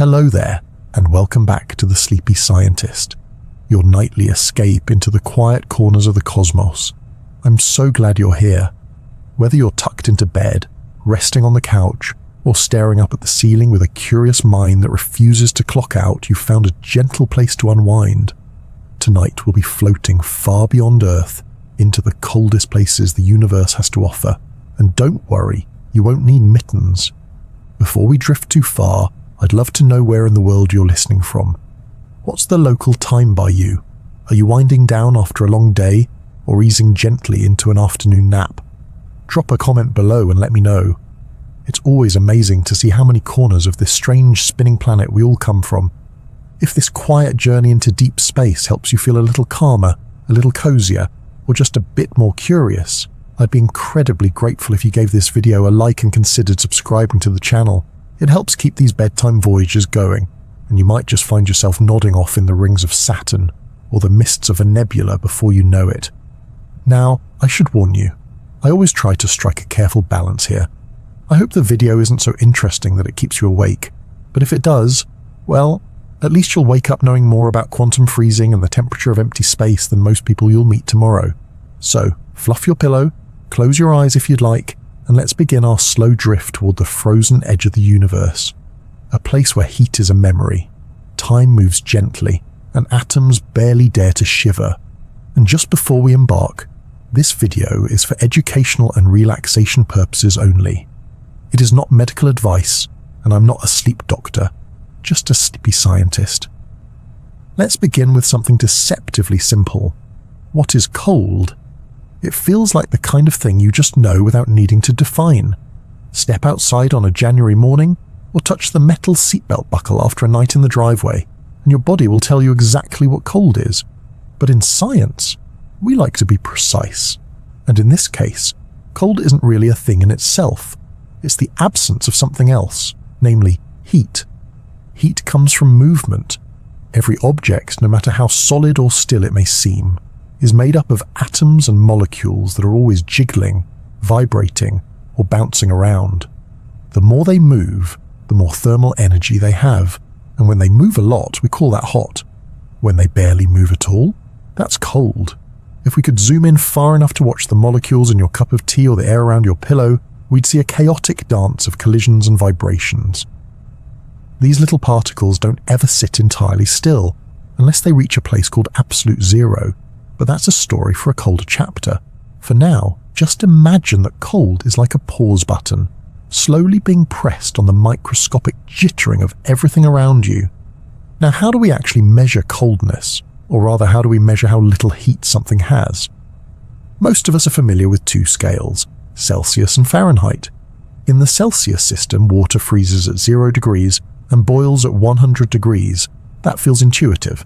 Hello there, and welcome back to The Sleepy Scientist, your nightly escape into the quiet corners of the cosmos. I'm so glad you're here. Whether you're tucked into bed, resting on the couch, or staring up at the ceiling with a curious mind that refuses to clock out, you've found a gentle place to unwind. Tonight we'll be floating far beyond Earth into the coldest places the universe has to offer. And don't worry, you won't need mittens. Before we drift too far, I'd love to know where in the world you're listening from. What's the local time by you? Are you winding down after a long day, or easing gently into an afternoon nap? Drop a comment below and let me know. It's always amazing to see how many corners of this strange spinning planet we all come from. If this quiet journey into deep space helps you feel a little calmer, a little cozier, or just a bit more curious, I'd be incredibly grateful if you gave this video a like and considered subscribing to the channel. It helps keep these bedtime voyages going, and you might just find yourself nodding off in the rings of Saturn or the mists of a nebula before you know it. Now, I should warn you, I always try to strike a careful balance here. I hope the video isn't so interesting that it keeps you awake, but if it does, well, at least you'll wake up knowing more about quantum freezing and the temperature of empty space than most people you'll meet tomorrow. So, fluff your pillow, close your eyes if you'd like, and let's begin our slow drift toward the frozen edge of the universe, a place where heat is a memory, time moves gently, and atoms barely dare to shiver. And just before we embark, this video is for educational and relaxation purposes only. It is not medical advice, and I'm not a sleep doctor, just a sleepy scientist. Let's begin with something deceptively simple. What is cold? It feels like the kind of thing you just know without needing to define. Step outside on a January morning, or touch the metal seatbelt buckle after a night in the driveway, and your body will tell you exactly what cold is. But in science, we like to be precise. And in this case, cold isn't really a thing in itself. It's the absence of something else, namely heat. Heat comes from movement. Every object, no matter how solid or still it may seem, is made up of atoms and molecules that are always jiggling, vibrating, or bouncing around. The more they move, the more thermal energy they have, and when they move a lot, we call that hot. When they barely move at all, that's cold. If we could zoom in far enough to watch the molecules in your cup of tea or the air around your pillow, we'd see a chaotic dance of collisions and vibrations. These little particles don't ever sit entirely still, unless they reach a place called absolute zero. But that's a story for a colder chapter. For now, just imagine that cold is like a pause button, slowly being pressed on the microscopic jittering of everything around you. Now, how do we actually measure coldness? Or rather, how do we measure how little heat something has? Most of us are familiar with two scales, Celsius and Fahrenheit. In the Celsius system, water freezes at 0 degrees and boils at 100 degrees. That feels intuitive.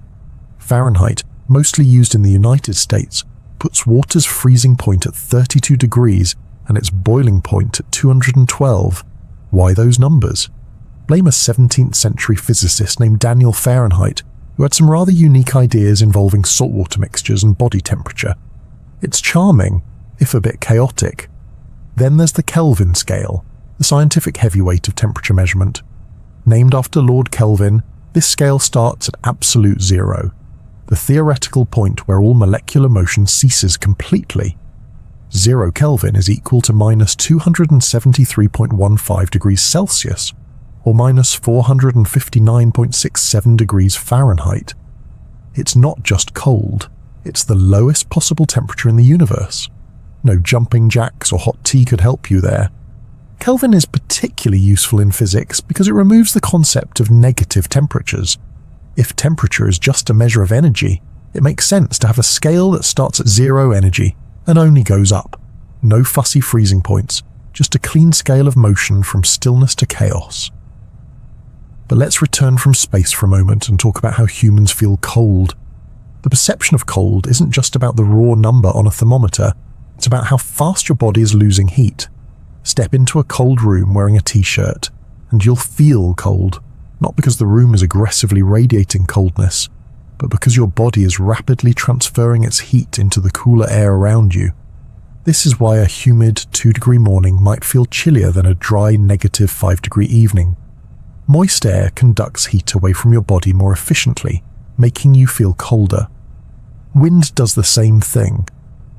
Fahrenheit, mostly used in the United States, puts water's freezing point at 32 degrees and its boiling point at 212. Why those numbers? Blame a 17th century physicist named Daniel Fahrenheit, who had some rather unique ideas involving saltwater mixtures and body temperature. It's charming, if a bit chaotic. Then there's the Kelvin scale, the scientific heavyweight of temperature measurement. Named after Lord Kelvin, this scale starts at absolute zero, the theoretical point where all molecular motion ceases completely. 0 Kelvin is equal to minus 273.15 degrees Celsius, or minus 459.67 degrees Fahrenheit. It's not just cold, it's the lowest possible temperature in the universe. No jumping jacks or hot tea could help you there. Kelvin is particularly useful in physics because it removes the concept of negative temperatures. If temperature is just a measure of energy, it makes sense to have a scale that starts at 0 energy and only goes up. No fussy freezing points, just a clean scale of motion from stillness to chaos. But let's return from space for a moment and talk about how humans feel cold. The perception of cold isn't just about the raw number on a thermometer, it's about how fast your body is losing heat. Step into a cold room wearing a t-shirt, and you'll feel cold. Not because the room is aggressively radiating coldness, but because your body is rapidly transferring its heat into the cooler air around you. This is why a humid 2-degree morning might feel chillier than a dry -5-degree evening. Moist air conducts heat away from your body more efficiently, making you feel colder. Wind does the same thing,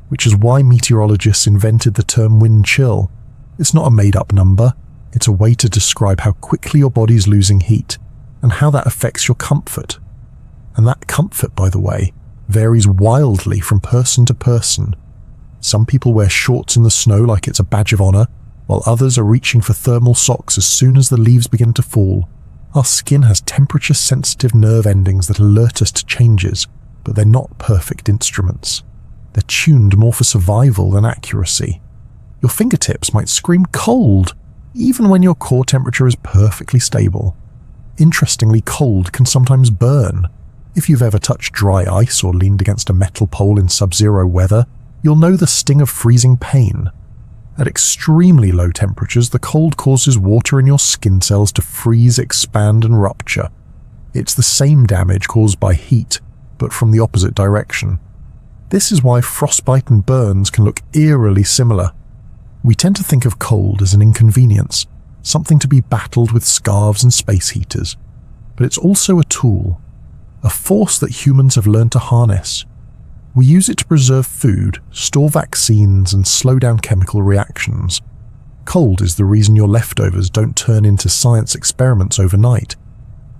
which is why meteorologists invented the term wind chill. It's not a made-up number, it's a way to describe how quickly your body's losing heat and how that affects your comfort. And that comfort, by the way, varies wildly from person to person. Some people wear shorts in the snow like it's a badge of honor, while others are reaching for thermal socks as soon as the leaves begin to fall. Our skin has temperature-sensitive nerve endings that alert us to changes, but they're not perfect instruments. They're tuned more for survival than accuracy. Your fingertips might scream cold, even when your core temperature is perfectly stable. Interestingly, cold can sometimes burn. If you've ever touched dry ice or leaned against a metal pole in sub-zero weather, you'll know the sting of freezing pain. At extremely low temperatures, the cold causes water in your skin cells to freeze, expand, and rupture. It's the same damage caused by heat, but from the opposite direction. This is why frostbite and burns can look eerily similar. We tend to think of cold as an inconvenience, something to be battled with scarves and space heaters. But it's also a tool, a force that humans have learned to harness. We use it to preserve food, store vaccines, and slow down chemical reactions. Cold is the reason your leftovers don't turn into science experiments overnight.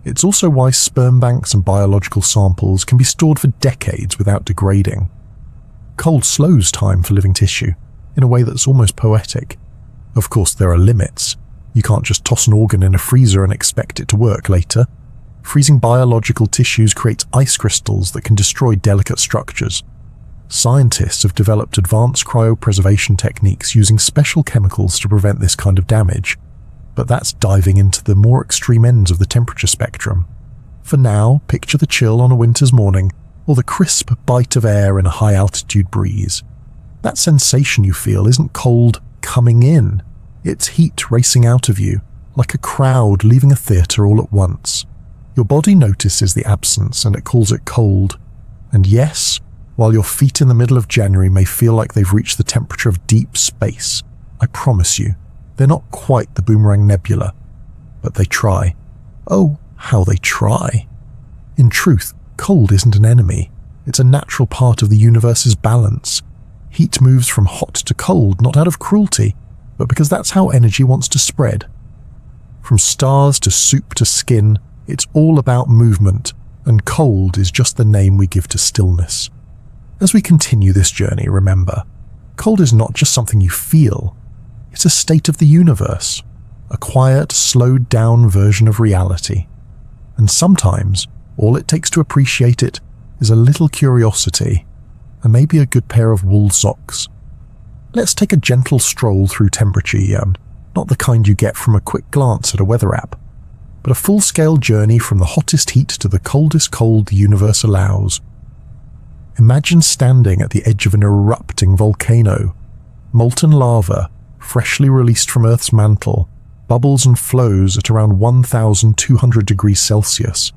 It's also why sperm banks and biological samples can be stored for decades without degrading. Cold slows time for living tissue, in a way that's almost poetic. Of course, there are limits. You can't just toss an organ in a freezer and expect it to work later. Freezing biological tissues creates ice crystals that can destroy delicate structures. Scientists have developed advanced cryopreservation techniques using special chemicals to prevent this kind of damage, but that's diving into the more extreme ends of the temperature spectrum. For now, picture the chill on a winter's morning, or the crisp bite of air in a high-altitude breeze. That sensation you feel isn't cold coming in, it's heat racing out of you, like a crowd leaving a theatre all at once. Your body notices the absence and it calls it cold. And yes, while your feet in the middle of January may feel like they've reached the temperature of deep space, I promise you, they're not quite the Boomerang Nebula. But they try. Oh, how they try. In truth, cold isn't an enemy. It's a natural part of the universe's balance. Heat moves from hot to cold not out of cruelty, but because that's how energy wants to spread. From stars to soup to skin, it's all about movement, and cold is just the name we give to stillness. As we continue this journey, remember, cold is not just something you feel, it's a state of the universe, a quiet, slowed-down version of reality. And sometimes, all it takes to appreciate it is a little curiosity, and maybe a good pair of wool socks. Let's take a gentle stroll through temperature, not the kind you get from a quick glance at a weather app, but a full-scale journey from the hottest heat to the coldest cold the universe allows. Imagine standing at the edge of an erupting volcano. Molten lava, freshly released from Earth's mantle, bubbles and flows at around 1,200 degrees Celsius.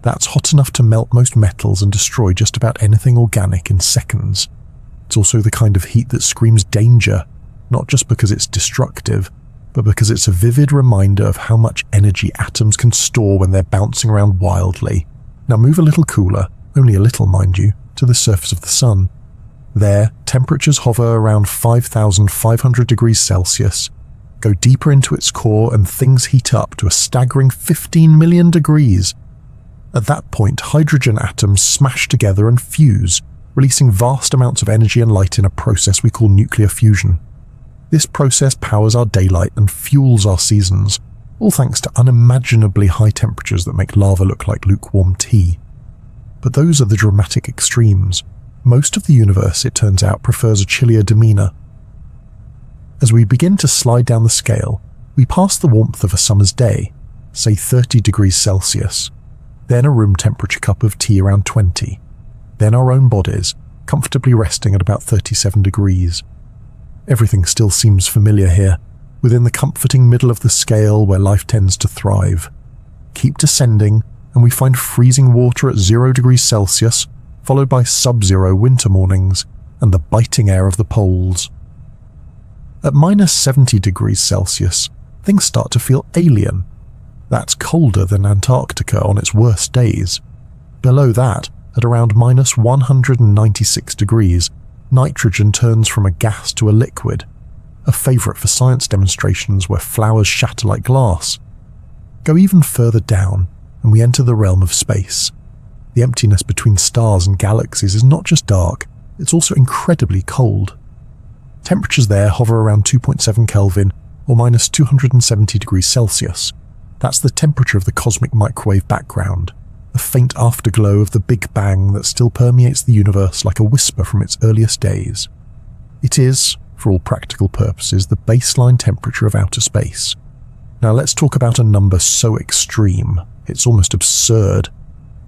That's hot enough to melt most metals and destroy just about anything organic in seconds. It's also the kind of heat that screams danger, not just because it's destructive, but because it's a vivid reminder of how much energy atoms can store when they're bouncing around wildly. Now move a little cooler, only a little mind you, to the surface of the sun. There, temperatures hover around 5,500 degrees Celsius. Go deeper into its core and things heat up to a staggering 15 million degrees. At that point, hydrogen atoms smash together and fuse, releasing vast amounts of energy and light in a process we call nuclear fusion. This process powers our daylight and fuels our seasons, all thanks to unimaginably high temperatures that make lava look like lukewarm tea. But those are the dramatic extremes. Most of the universe, it turns out, prefers a chillier demeanor. As we begin to slide down the scale, we pass the warmth of a summer's day, say 30 degrees Celsius, then a room temperature cup of tea around 20, then our own bodies, comfortably resting at about 37 degrees. Everything still seems familiar here, within the comforting middle of the scale where life tends to thrive. Keep descending, and we find freezing water at 0 degrees Celsius, followed by sub-zero winter mornings and the biting air of the poles. At minus 70 degrees Celsius, things start to feel alien. That's colder than Antarctica on its worst days. Below that, at around minus 196 degrees, nitrogen turns from a gas to a liquid, a favourite for science demonstrations where flowers shatter like glass. Go even further down, and we enter the realm of space. The emptiness between stars and galaxies is not just dark, it's also incredibly cold. Temperatures there hover around 2.7 Kelvin or minus 270 degrees Celsius. That's the temperature of the cosmic microwave background, a faint afterglow of the Big Bang that still permeates the universe like a whisper from its earliest days. It is, for all practical purposes, the baseline temperature of outer space. Now let's talk about a number so extreme, it's almost absurd.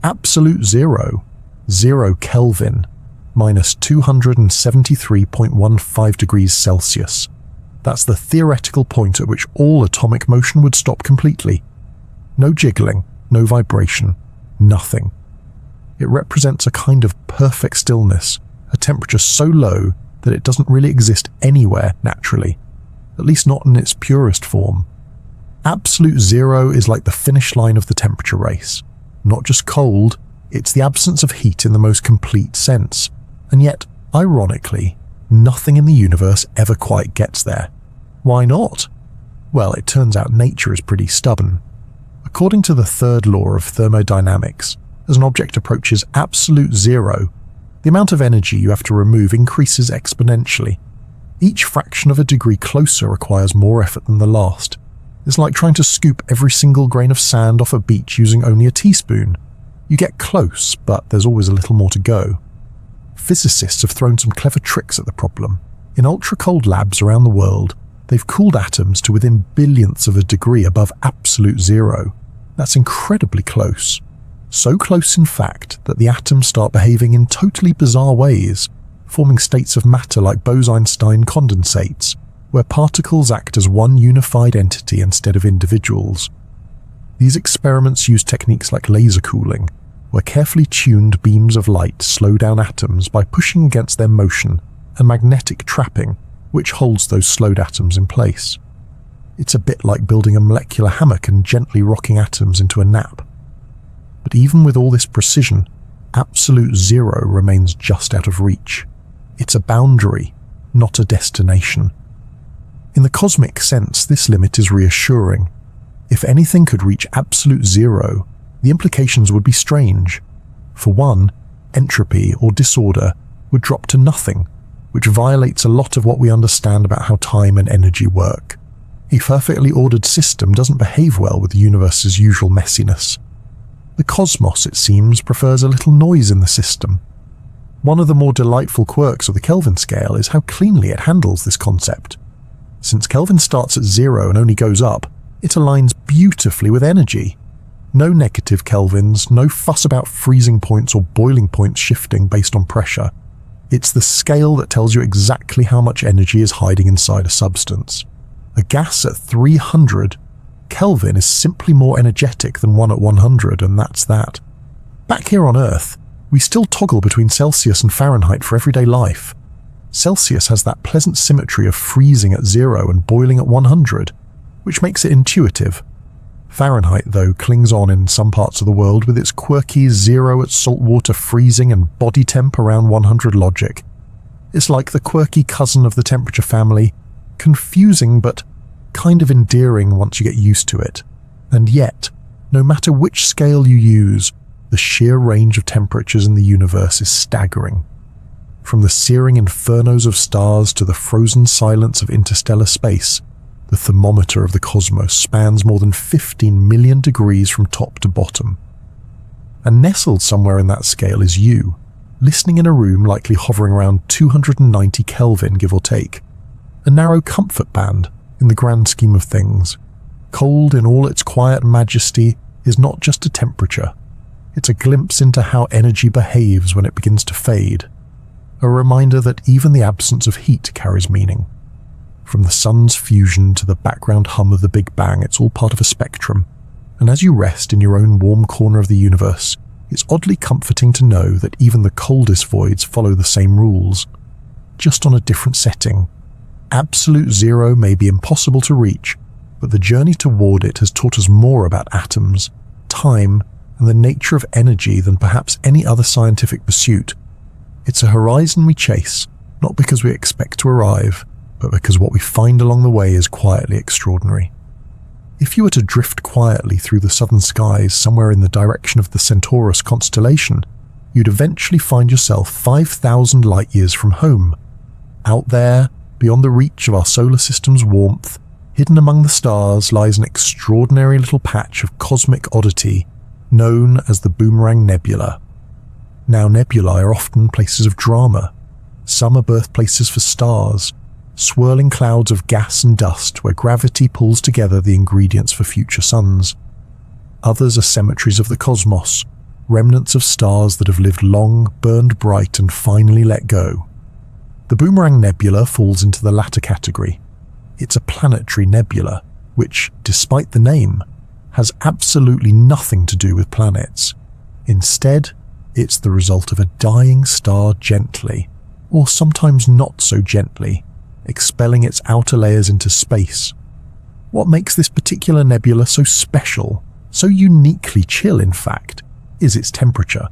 Absolute zero, 0 Kelvin, minus 273.15 degrees Celsius. That's the theoretical point at which all atomic motion would stop completely. No jiggling, no vibration, nothing. It represents a kind of perfect stillness, a temperature so low that it doesn't really exist anywhere naturally, at least not in its purest form. Absolute zero is like the finish line of the temperature race. Not just cold, it's the absence of heat in the most complete sense. And yet, ironically, nothing in the universe ever quite gets there. Why not? Well, it turns out nature is pretty stubborn. According to the third law of thermodynamics, as an object approaches absolute zero, the amount of energy you have to remove increases exponentially. Each fraction of a degree closer requires more effort than the last. It's like trying to scoop every single grain of sand off a beach using only a teaspoon. You get close, but there's always a little more to go. Physicists have thrown some clever tricks at the problem. In ultra-cold labs around the world, they've cooled atoms to within billionths of a degree above absolute zero. That's incredibly close. So close, in fact, that the atoms start behaving in totally bizarre ways, forming states of matter like Bose-Einstein condensates, where particles act as one unified entity instead of individuals. These experiments use techniques like laser cooling, where carefully tuned beams of light slow down atoms by pushing against their motion, and magnetic trapping, which holds those slowed atoms in place. It's a bit like building a molecular hammock and gently rocking atoms into a nap. But even with all this precision, absolute zero remains just out of reach. It's a boundary, not a destination. In the cosmic sense, this limit is reassuring. If anything could reach absolute zero, the implications would be strange. For one, entropy or disorder would drop to nothing, which violates a lot of what we understand about how time and energy work. A perfectly ordered system doesn't behave well with the universe's usual messiness. The cosmos, it seems, prefers a little noise in the system. One of the more delightful quirks of the Kelvin scale is how cleanly it handles this concept. Since Kelvin starts at zero and only goes up, it aligns beautifully with energy. No negative kelvins, no fuss about freezing points or boiling points shifting based on pressure. It's the scale that tells you exactly how much energy is hiding inside a substance. A gas at 300 Kelvin is simply more energetic than one at 100, and that's that. Back here on Earth, we still toggle between Celsius and Fahrenheit for everyday life. Celsius has that pleasant symmetry of freezing at 0 and boiling at 100, which makes it intuitive. Fahrenheit, though, clings on in some parts of the world with its quirky 0 at saltwater freezing and body temp around 100 logic. It's like the quirky cousin of the temperature family, confusing but kind of endearing once you get used to it. And yet, no matter which scale you use, the sheer range of temperatures in the universe is staggering. From the searing infernos of stars to the frozen silence of interstellar space, the thermometer of the cosmos spans more than 15 million degrees from top to bottom. And nestled somewhere in that scale is you, listening in a room likely hovering around 290 Kelvin, give or take. A narrow comfort band in the grand scheme of things. Cold in all its quiet majesty is not just a temperature. It's a glimpse into how energy behaves when it begins to fade. A reminder that even the absence of heat carries meaning. From the sun's fusion to the background hum of the Big Bang, it's all part of a spectrum. And as you rest in your own warm corner of the universe, it's oddly comforting to know that even the coldest voids follow the same rules, just on a different setting. Absolute zero may be impossible to reach, but the journey toward it has taught us more about atoms, time, and the nature of energy than perhaps any other scientific pursuit. It's a horizon we chase, not because we expect to arrive, but because what we find along the way is quietly extraordinary. If you were to drift quietly through the southern skies somewhere in the direction of the Centaurus constellation, you'd eventually find yourself 5,000 light-years from home. Out there, beyond the reach of our solar system's warmth, hidden among the stars lies an extraordinary little patch of cosmic oddity known as the Boomerang Nebula. Now, nebulae are often places of drama. Some are birthplaces for stars, swirling clouds of gas and dust where gravity pulls together the ingredients for future suns. Others are cemeteries of the cosmos, remnants of stars that have lived long, burned bright, and finally let go. The Boomerang Nebula falls into the latter category. It's a planetary nebula, which, despite the name, has absolutely nothing to do with planets. Instead, it's the result of a dying star gently, or sometimes not so gently, expelling its outer layers into space. What makes this particular nebula so special, so uniquely chill in fact, is its temperature.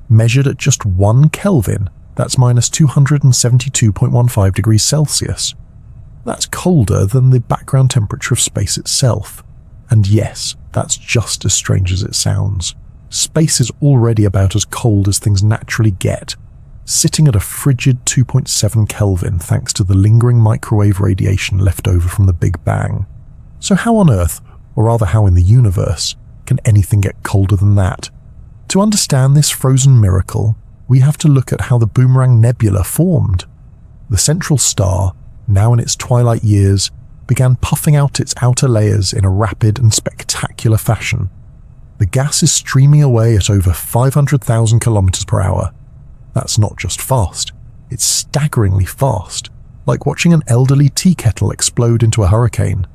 Measured at just 1 Kelvin, that's minus 272.15 degrees Celsius. That's colder than the background temperature of space itself. And yes, that's just as strange as it sounds. Space is already about as cold as things naturally get, sitting at a frigid 2.7 Kelvin thanks to the lingering microwave radiation left over from the Big Bang. So how on Earth, or rather how in the universe, can anything get colder than that? To understand this frozen miracle, we have to look at how the Boomerang Nebula formed. The central star, now in its twilight years, began puffing out its outer layers in a rapid and spectacular fashion. The gas is streaming away at over 500,000 kilometers per hour. That's not just fast, it's staggeringly fast, like watching an elderly tea kettle explode into a hurricane.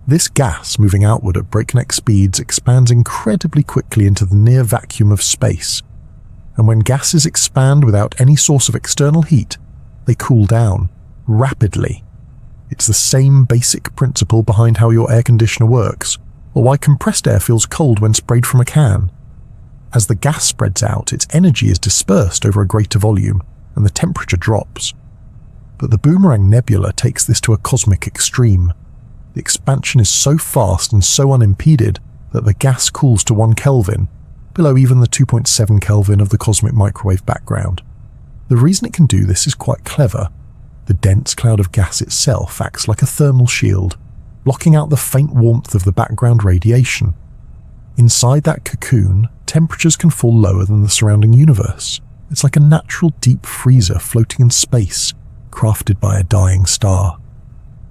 This gas, moving outward at breakneck speeds, expands incredibly quickly into the near vacuum of space. And when gases expand without any source of external heat, they cool down, rapidly. It's the same basic principle behind how your air conditioner works, or why compressed air feels cold when sprayed from a can. As the gas spreads out, its energy is dispersed over a greater volume, and the temperature drops. But the Boomerang Nebula takes this to a cosmic extreme. The expansion is so fast and so unimpeded that the gas cools to 1 Kelvin, below even the 2.7 Kelvin of the cosmic microwave background. The reason it can do this is quite clever. The dense cloud of gas itself acts like a thermal shield, blocking out the faint warmth of the background radiation. Inside that cocoon, temperatures can fall lower than the surrounding universe. It's like a natural deep freezer floating in space, crafted by a dying star.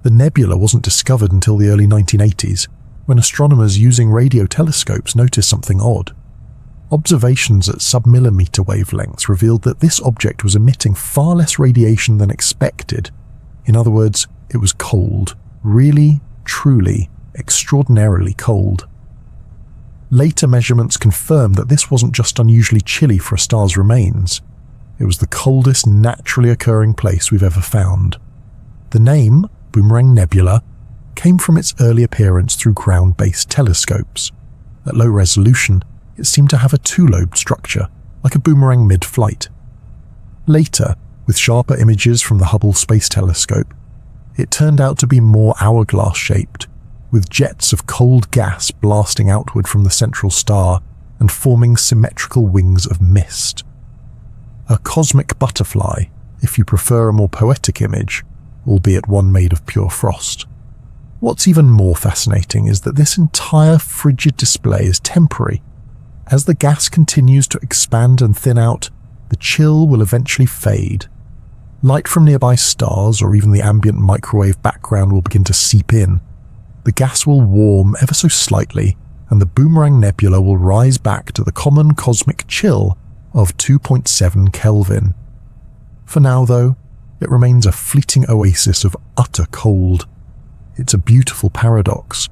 The nebula wasn't discovered until the early 1980s, when astronomers using radio telescopes noticed something odd. Observations at sub-millimeter wavelengths revealed that this object was emitting far less radiation than expected. In other words, it was cold. Really, truly, extraordinarily cold. Later measurements confirmed that this wasn't just unusually chilly for a star's remains. It was the coldest naturally occurring place we've ever found. The name, Boomerang Nebula, came from its early appearance through ground-based telescopes. At low resolution, it seemed to have a two-lobed structure, like a boomerang mid-flight. Later, with sharper images from the Hubble Space Telescope, it turned out to be more hourglass-shaped, with jets of cold gas blasting outward from the central star and forming symmetrical wings of mist. A cosmic butterfly, if you prefer a more poetic image, albeit one made of pure frost. What's even more fascinating is that this entire frigid display is temporary. As the gas continues to expand and thin out, the chill will eventually fade. Light from nearby stars or even the ambient microwave background will begin to seep in. The gas will warm ever so slightly, and the Boomerang Nebula will rise back to the common cosmic chill of 2.7 Kelvin. For now, though, it remains a fleeting oasis of utter cold. It's a beautiful paradox.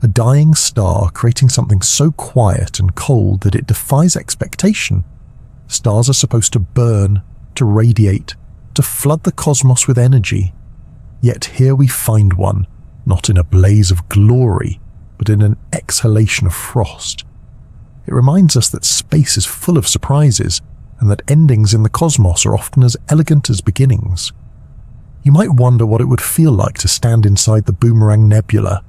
A dying star creating something so quiet and cold that it defies expectation. Stars are supposed to burn, to radiate, to flood the cosmos with energy. Yet here we find one, not in a blaze of glory, but in an exhalation of frost. It reminds us that space is full of surprises, and that endings in the cosmos are often as elegant as beginnings. You might wonder what it would feel like to stand inside the Boomerang Nebula.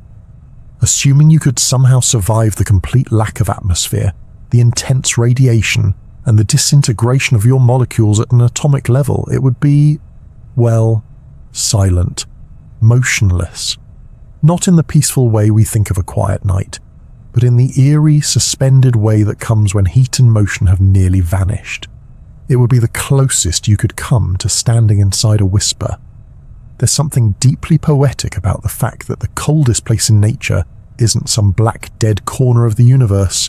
Assuming you could somehow survive the complete lack of atmosphere, the intense radiation, and the disintegration of your molecules at an atomic level, it would be, well, silent, motionless. Not in the peaceful way we think of a quiet night, but in the eerie, suspended way that comes when heat and motion have nearly vanished. It would be the closest you could come to standing inside a whisper. There's something deeply poetic about the fact that the coldest place in nature isn't some black dead corner of the universe.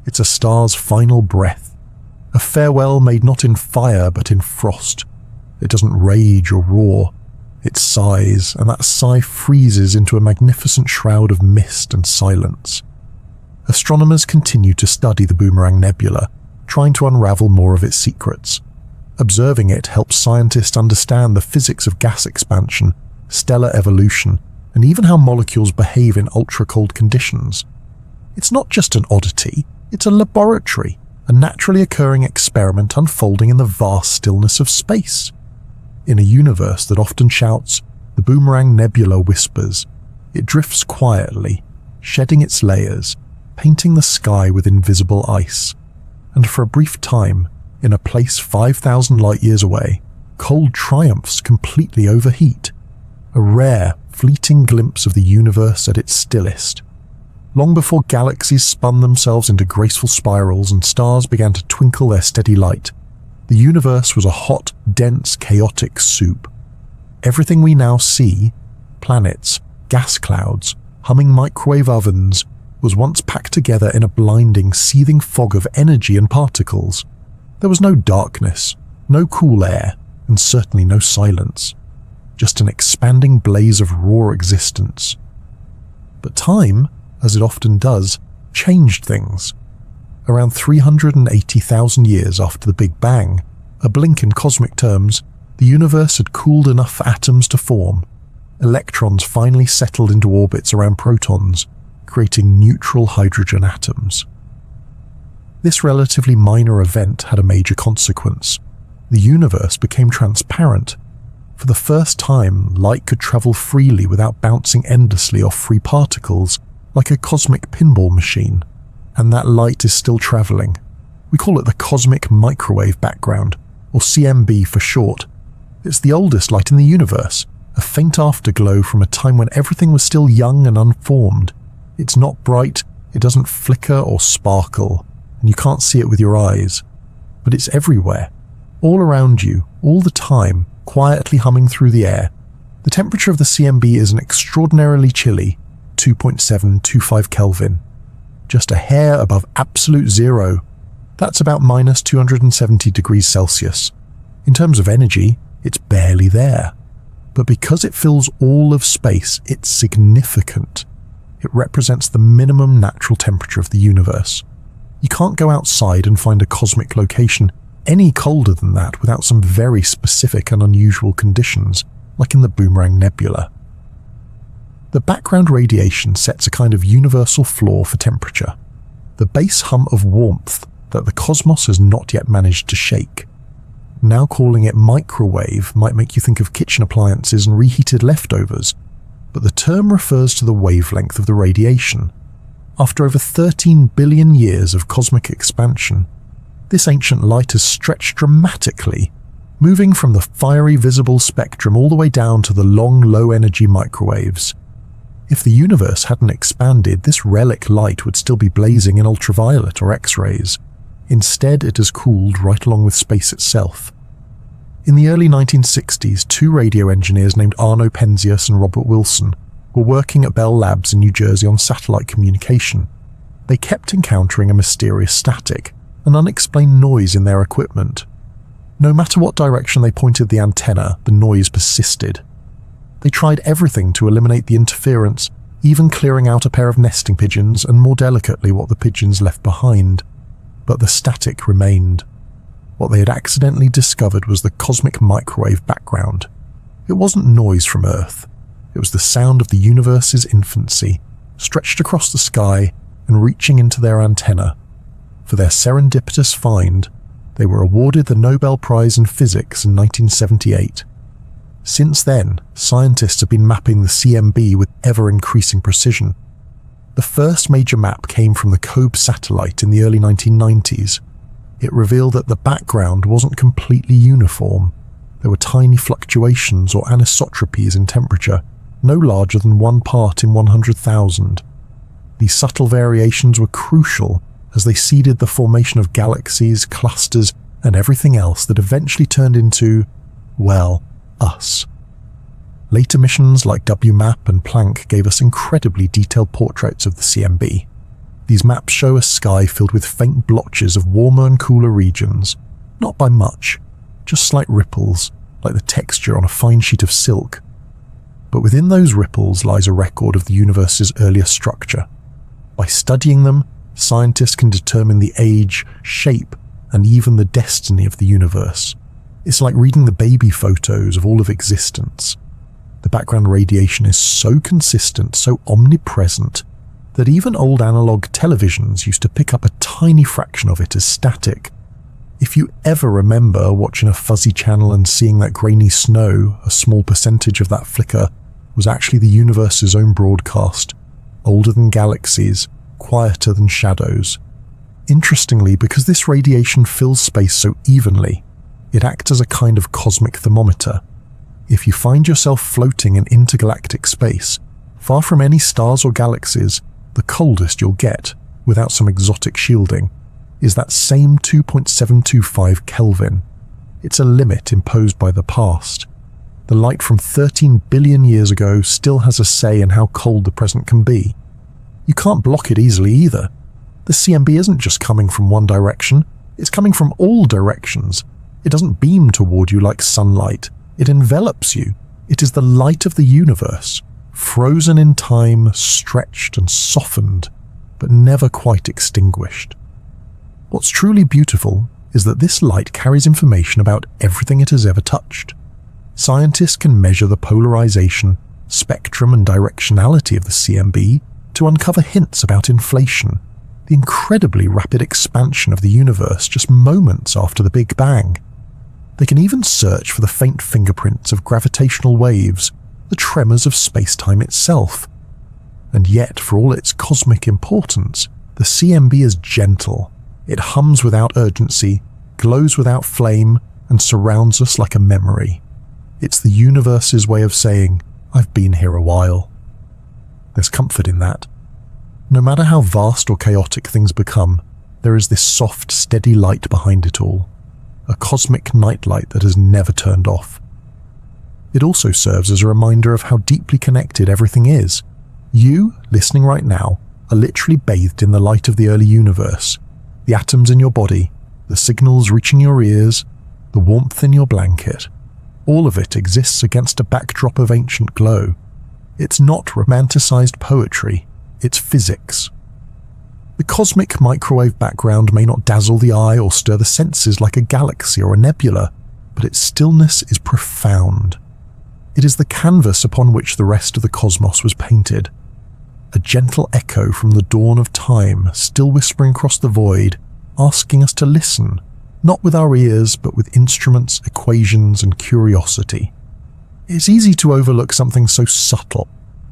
It's a star's final breath, a farewell made not in fire but in frost. It doesn't rage or roar. It sighs, and that sigh freezes into a magnificent shroud of mist and silence. Astronomers continue to study the Boomerang Nebula, trying to unravel more of its secrets. Observing it helps scientists understand the physics of gas expansion, stellar evolution, and even how molecules behave in ultra-cold conditions. It's not just an oddity, it's a laboratory, a naturally occurring experiment unfolding in the vast stillness of space. In a universe that often shouts, the Boomerang Nebula whispers. It drifts quietly, shedding its layers, painting the sky with invisible ice. And for a brief time, in a place 5,000 light-years away, cold triumphs completely overheat. A rare, fleeting glimpse of the universe at its stillest. Long before galaxies spun themselves into graceful spirals and stars began to twinkle their steady light, the universe was a hot, dense, chaotic soup. Everything we now see, planets, gas clouds, humming microwave ovens, was once packed together in a blinding, seething fog of energy and particles. There was no darkness, no cool air, and certainly no silence. Just an expanding blaze of raw existence. But time, as it often does, changed things. Around 380,000 years after the Big Bang, a blink in cosmic terms, the universe had cooled enough for atoms to form. Electrons finally settled into orbits around protons, creating neutral hydrogen atoms. This relatively minor event had a major consequence. The universe became transparent. For the first time, light could travel freely without bouncing endlessly off free particles, like a cosmic pinball machine. And that light is still traveling. We call it the cosmic microwave background, or CMB for short. It's the oldest light in the universe, a faint afterglow from a time when everything was still young and unformed. It's not bright, it doesn't flicker or sparkle, and you can't see it with your eyes. But it's everywhere, all around you, all the time, quietly humming through the air. The temperature of the CMB is an extraordinarily chilly 2.725 Kelvin. Just a hair above absolute zero. That's about minus 270 degrees Celsius. In terms of energy, it's barely there. But because it fills all of space, it's significant. It represents the minimum natural temperature of the universe. You can't go outside and find a cosmic location any colder than that without some very specific and unusual conditions, like in the Boomerang Nebula. The background radiation sets a kind of universal floor for temperature, the base hum of warmth that the cosmos has not yet managed to shake. Now calling it microwave might make you think of kitchen appliances and reheated leftovers, but the term refers to the wavelength of the radiation. After over 13 billion years of cosmic expansion, this ancient light has stretched dramatically, moving from the fiery visible spectrum all the way down to the long low-energy microwaves. If the universe hadn't expanded, this relic light would still be blazing in ultraviolet or X-rays. Instead, it has cooled right along with space itself. In the early 1960s, two radio engineers named Arno Penzias and Robert Wilson were working at Bell Labs in New Jersey on satellite communication. They kept encountering a mysterious static, an unexplained noise in their equipment. No matter what direction they pointed the antenna, the noise persisted. They tried everything to eliminate the interference, even clearing out a pair of nesting pigeons and more delicately what the pigeons left behind. But the static remained. What they had accidentally discovered was the cosmic microwave background. It wasn't noise from Earth. It was the sound of the universe's infancy, stretched across the sky and reaching into their antenna. For their serendipitous find, they were awarded the Nobel Prize in Physics in 1978. Since then, scientists have been mapping the CMB with ever-increasing precision. The first major map came from the COBE satellite in the early 1990s. It revealed that the background wasn't completely uniform. There were tiny fluctuations or anisotropies in temperature, no larger than 1 part in 100,000. These subtle variations were crucial as they seeded the formation of galaxies, clusters, and everything else that eventually turned into, well, us. Later missions like WMAP and Planck gave us incredibly detailed portraits of the CMB. These maps show a sky filled with faint blotches of warmer and cooler regions, not by much, just slight ripples, like the texture on a fine sheet of silk. But within those ripples lies a record of the universe's earlier structure. By studying them, scientists can determine the age, shape, and even the destiny of the universe. It's like reading the baby photos of all of existence. The background radiation is so consistent, so omnipresent, that even old analog televisions used to pick up a tiny fraction of it as static. If you ever remember watching a fuzzy channel and seeing that grainy snow, a small percentage of that flicker was actually the universe's own broadcast, older than galaxies, quieter than shadows. Interestingly, because this radiation fills space so evenly, it acts as a kind of cosmic thermometer. If you find yourself floating in intergalactic space, far from any stars or galaxies, the coldest you'll get, without some exotic shielding, is that same 2.725 Kelvin. It's a limit imposed by the past. The light from 13 billion years ago still has a say in how cold the present can be. You can't block it easily either. The CMB isn't just coming from one direction, it's coming from all directions. It doesn't beam toward you like sunlight. It envelops you. It is the light of the universe, frozen in time, stretched and softened, but never quite extinguished. What's truly beautiful is that this light carries information about everything it has ever touched. Scientists can measure the polarization, spectrum and directionality of the CMB to uncover hints about inflation, the incredibly rapid expansion of the universe just moments after the Big Bang. They can even search for the faint fingerprints of gravitational waves, the tremors of space-time itself. And yet, for all its cosmic importance, the CMB is gentle. It hums without urgency, glows without flame, and surrounds us like a memory. It's the universe's way of saying, I've been here a while. There's comfort in that. No matter how vast or chaotic things become, there is this soft, steady light behind it all. A cosmic nightlight that has never turned off. It also serves as a reminder of how deeply connected everything is. You, listening right now, are literally bathed in the light of the early universe. The atoms in your body, the signals reaching your ears, the warmth in your blanket. All of it exists against a backdrop of ancient glow. It's not romanticized poetry, it's physics. The cosmic microwave background may not dazzle the eye or stir the senses like a galaxy or a nebula, but its stillness is profound. It is the canvas upon which the rest of the cosmos was painted. A gentle echo from the dawn of time, still whispering across the void, asking us to listen, not with our ears, but with instruments, equations, and curiosity. It's easy to overlook something so subtle,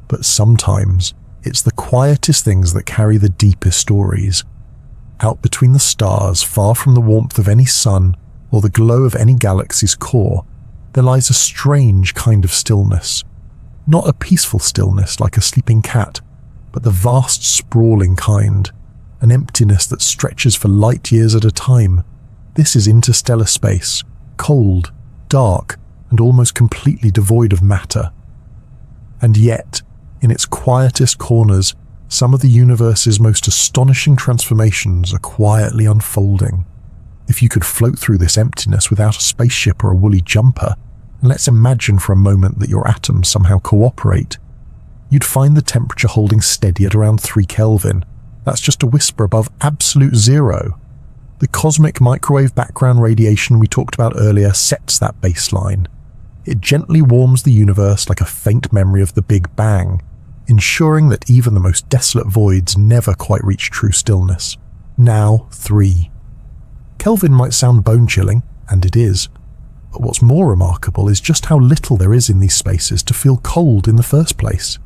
but sometimes it's the quietest things that carry the deepest stories. Out between the stars, far from the warmth of any sun or the glow of any galaxy's core, there lies a strange kind of stillness. Not a peaceful stillness like a sleeping cat, but the vast, sprawling kind, an emptiness that stretches for light years at a time. This is interstellar space, cold, dark, and almost completely devoid of matter. And yet, in its quietest corners, some of the universe's most astonishing transformations are quietly unfolding. If you could float through this emptiness without a spaceship or a woolly jumper, and let's imagine for a moment that your atoms somehow cooperate, you'd find the temperature holding steady at around 3 Kelvin. That's just a whisper above absolute zero. The cosmic microwave background radiation we talked about earlier sets that baseline. It gently warms the universe like a faint memory of the Big Bang, ensuring that even the most desolate voids never quite reach true stillness. Now 3. Kelvin might sound bone-chilling, and it is, but what's more remarkable is just how little there is in these spaces to feel cold in the first place.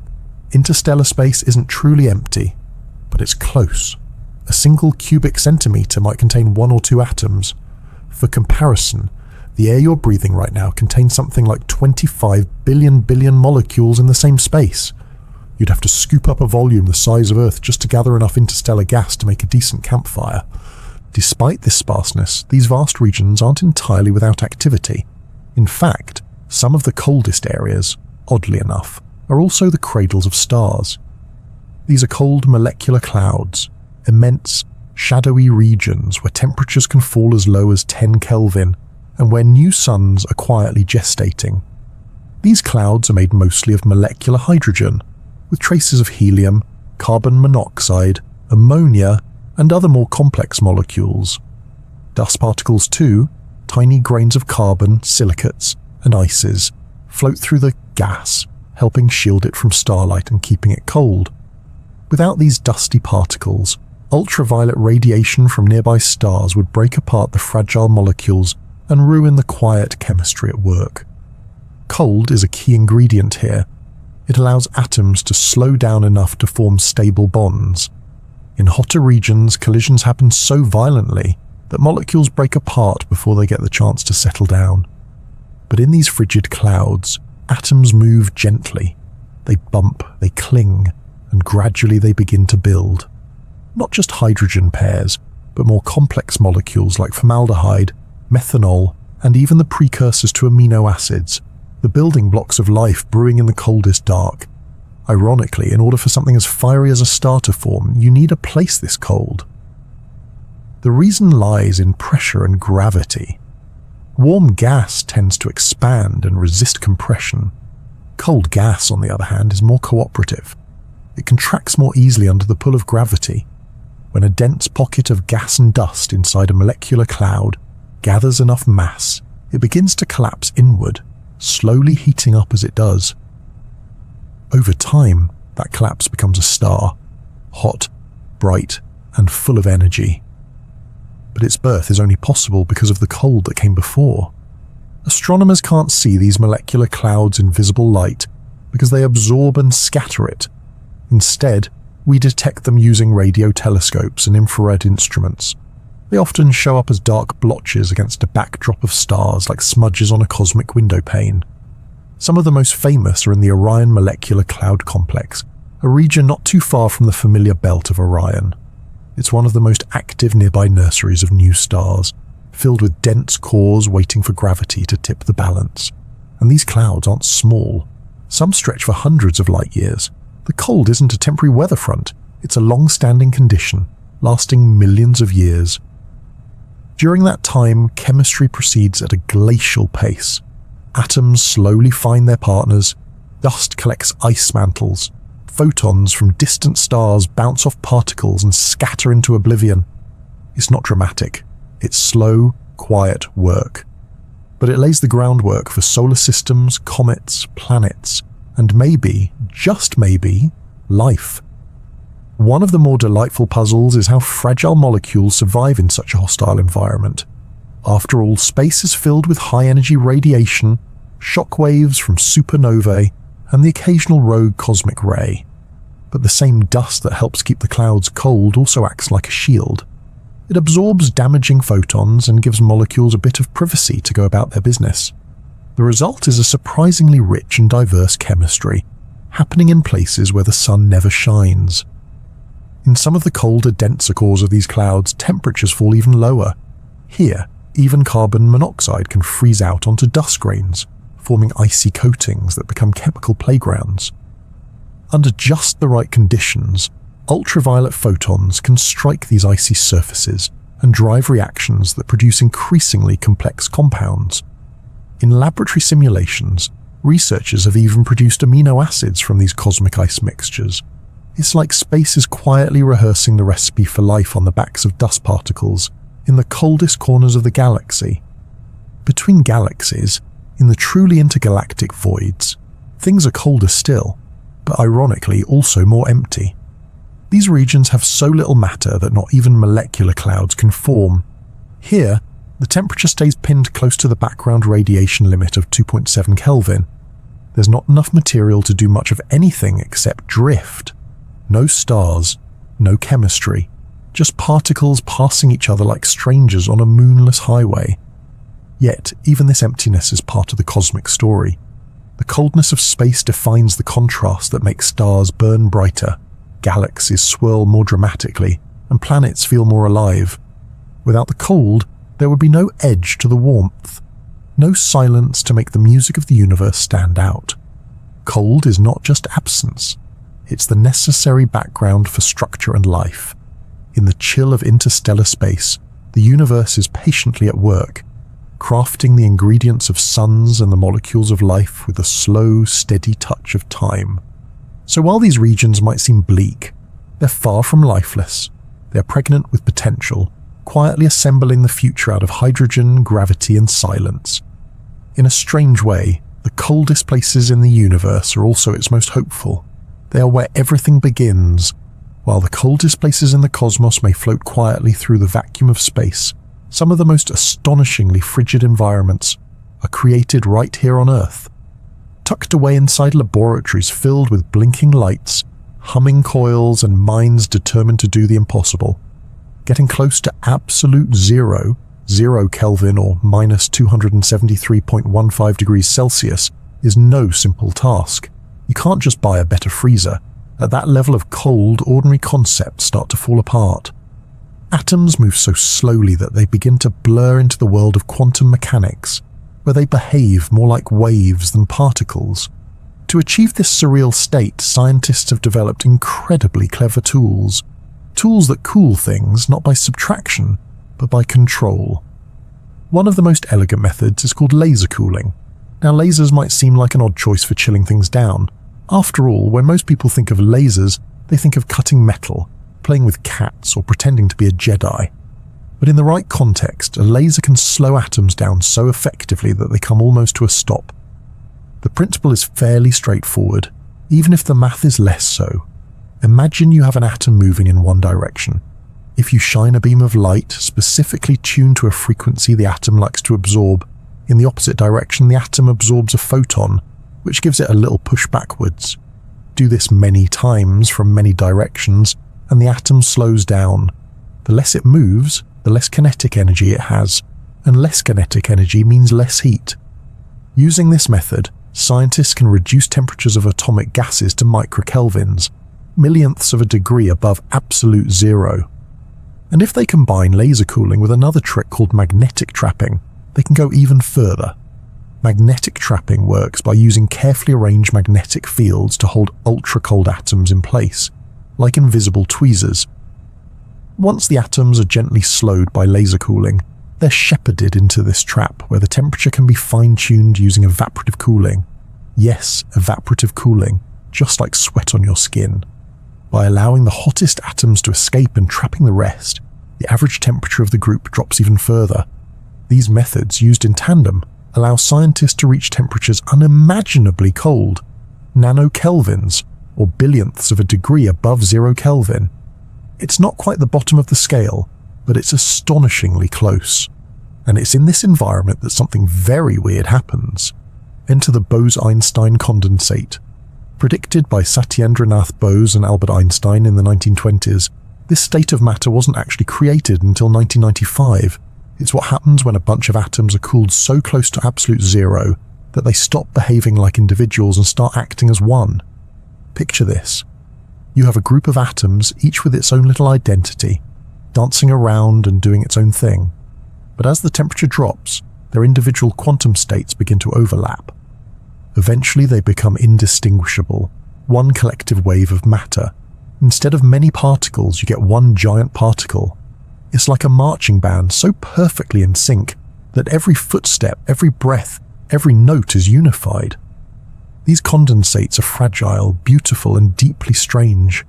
Interstellar space isn't truly empty, but it's close. A single cubic centimetre might contain 1 or 2 atoms. For comparison, the air you're breathing right now contains something like 25 billion molecules in the same space. You'd have to scoop up a volume the size of Earth just to gather enough interstellar gas to make a decent campfire. Despite this sparseness, these vast regions aren't entirely without activity. In fact, some of the coldest areas, oddly enough, are also the cradles of stars. These are cold molecular clouds, immense, shadowy regions where temperatures can fall as low as 10 Kelvin and where new suns are quietly gestating. These clouds are made mostly of molecular hydrogen, with traces of helium, carbon monoxide, ammonia, and other more complex molecules. Dust particles too, tiny grains of carbon, silicates, and ices, float through the gas, helping shield it from starlight and keeping it cold. Without these dusty particles, ultraviolet radiation from nearby stars would break apart the fragile molecules and ruin the quiet chemistry at work. Cold is a key ingredient here. It allows atoms to slow down enough to form stable bonds. In hotter regions, collisions happen so violently that molecules break apart before they get the chance to settle down. But in these frigid clouds, atoms move gently. They bump, they cling, and gradually they begin to build. Not just hydrogen pairs, but more complex molecules like formaldehyde, methanol, and even the precursors to amino acids, the building blocks of life brewing in the coldest dark. Ironically, in order for something as fiery as a star to form, you need a place this cold. The reason lies in pressure and gravity. Warm gas tends to expand and resist compression. Cold gas, on the other hand, is more cooperative. It contracts more easily under the pull of gravity. When a dense pocket of gas and dust inside a molecular cloud gathers enough mass, it begins to collapse inward, slowly heating up as it does. Over time, that collapse becomes a star, hot, bright, and full of energy. But its birth is only possible because of the cold that came before. Astronomers can't see these molecular clouds in visible light because they absorb and scatter it. Instead, we detect them using radio telescopes and infrared instruments. They often show up as dark blotches against a backdrop of stars like smudges on a cosmic window pane. Some of the most famous are in the Orion Molecular Cloud Complex, a region not too far from the familiar belt of Orion. It's one of the most active nearby nurseries of new stars, filled with dense cores waiting for gravity to tip the balance. And these clouds aren't small. Some stretch for hundreds of light years. The cold isn't a temporary weather front, it's a long-standing condition, lasting millions of years. During that time, chemistry proceeds at a glacial pace. Atoms slowly find their partners, dust collects ice mantles, photons from distant stars bounce off particles and scatter into oblivion. It's not dramatic, it's slow, quiet work. But it lays the groundwork for solar systems, comets, planets, and maybe, just maybe, life. One of the more delightful puzzles is how fragile molecules survive in such a hostile environment. After all, space is filled with high-energy radiation, shock waves from supernovae, and the occasional rogue cosmic ray. But the same dust that helps keep the clouds cold also acts like a shield. It absorbs damaging photons and gives molecules a bit of privacy to go about their business. The result is a surprisingly rich and diverse chemistry, happening in places where the sun never shines. In some of the colder, denser cores of these clouds, temperatures fall even lower. Here, even carbon monoxide can freeze out onto dust grains, forming icy coatings that become chemical playgrounds. Under just the right conditions, ultraviolet photons can strike these icy surfaces and drive reactions that produce increasingly complex compounds. In laboratory simulations, researchers have even produced amino acids from these cosmic ice mixtures. It's like space is quietly rehearsing the recipe for life on the backs of dust particles in the coldest corners of the galaxy. Between galaxies, In the truly intergalactic voids, things are colder still, but ironically also more empty. These regions have so little matter that not even molecular clouds can form. Here, the temperature stays pinned close to the background radiation limit of 2.7 Kelvin. There's not enough material to do much of anything except drift. No stars, no chemistry, just particles passing each other like strangers on a moonless highway. Yet, even this emptiness is part of the cosmic story. The coldness of space defines the contrast that makes stars burn brighter, galaxies swirl more dramatically, and planets feel more alive. Without the cold, there would be no edge to the warmth, no silence to make the music of the universe stand out. Cold is not just absence, it's the necessary background for structure and life. In the chill of interstellar space, the universe is patiently at work, crafting the ingredients of suns and the molecules of life with a slow, steady touch of time. So while these regions might seem bleak, they're far from lifeless. They're pregnant with potential, quietly assembling the future out of hydrogen, gravity, and silence. In a strange way, the coldest places in the universe are also its most hopeful. They are where everything begins. While the coldest places in the cosmos may float quietly through the vacuum of space, some of the most astonishingly frigid environments are created right here on Earth. Tucked away inside laboratories filled with blinking lights, humming coils, and minds determined to do the impossible. Getting close to absolute zero, 0 Kelvin or minus 273.15 degrees Celsius, is no simple task. You can't just buy a better freezer. At that level of cold, ordinary concepts start to fall apart. Atoms move so slowly that they begin to blur into the world of quantum mechanics, where they behave more like waves than particles. To achieve this surreal state, scientists have developed incredibly clever tools. Tools that cool things not by subtraction, but by control. One of the most elegant methods is called laser cooling. Now, lasers might seem like an odd choice for chilling things down. After all, when most people think of lasers, they think of cutting metal, playing with cats, or pretending to be a Jedi. But in the right context, a laser can slow atoms down so effectively that they come almost to a stop. The principle is fairly straightforward, even if the math is less so. Imagine you have an atom moving in one direction. If you shine a beam of light, specifically tuned to a frequency the atom likes to absorb, in the opposite direction the atom absorbs a photon, which gives it a little push backwards. Do this many times from many directions, and the atom slows down. The less it moves, the less kinetic energy it has, and less kinetic energy means less heat. Using this method, scientists can reduce temperatures of atomic gases to microkelvins, millionths of a degree above absolute zero. And if they combine laser cooling with another trick called magnetic trapping, they can go even further. Magnetic trapping works by using carefully arranged magnetic fields to hold ultra-cold atoms in place, like invisible tweezers. Once the atoms are gently slowed by laser cooling, they're shepherded into this trap where the temperature can be fine-tuned using evaporative cooling. Yes, evaporative cooling, just like sweat on your skin. By allowing the hottest atoms to escape and trapping the rest, the average temperature of the group drops even further. These methods, used in tandem, allow scientists to reach temperatures unimaginably cold, nanokelvins, or billionths of a degree above 0 Kelvin. It's not quite the bottom of the scale, but it's astonishingly close. And it's in this environment that something very weird happens. Enter the Bose-Einstein condensate. Predicted by Satyendranath Bose and Albert Einstein in the 1920s, this state of matter wasn't actually created until 1995. It's what happens when a bunch of atoms are cooled so close to absolute zero that they stop behaving like individuals and start acting as one. Picture this. You have a group of atoms, each with its own little identity, dancing around and doing its own thing. But as the temperature drops, their individual quantum states begin to overlap. Eventually they become indistinguishable, one collective wave of matter. Instead of many particles, you get one giant particle. It's like a marching band so perfectly in sync that every footstep, every breath, every note is unified. These condensates are fragile, beautiful, and deeply strange.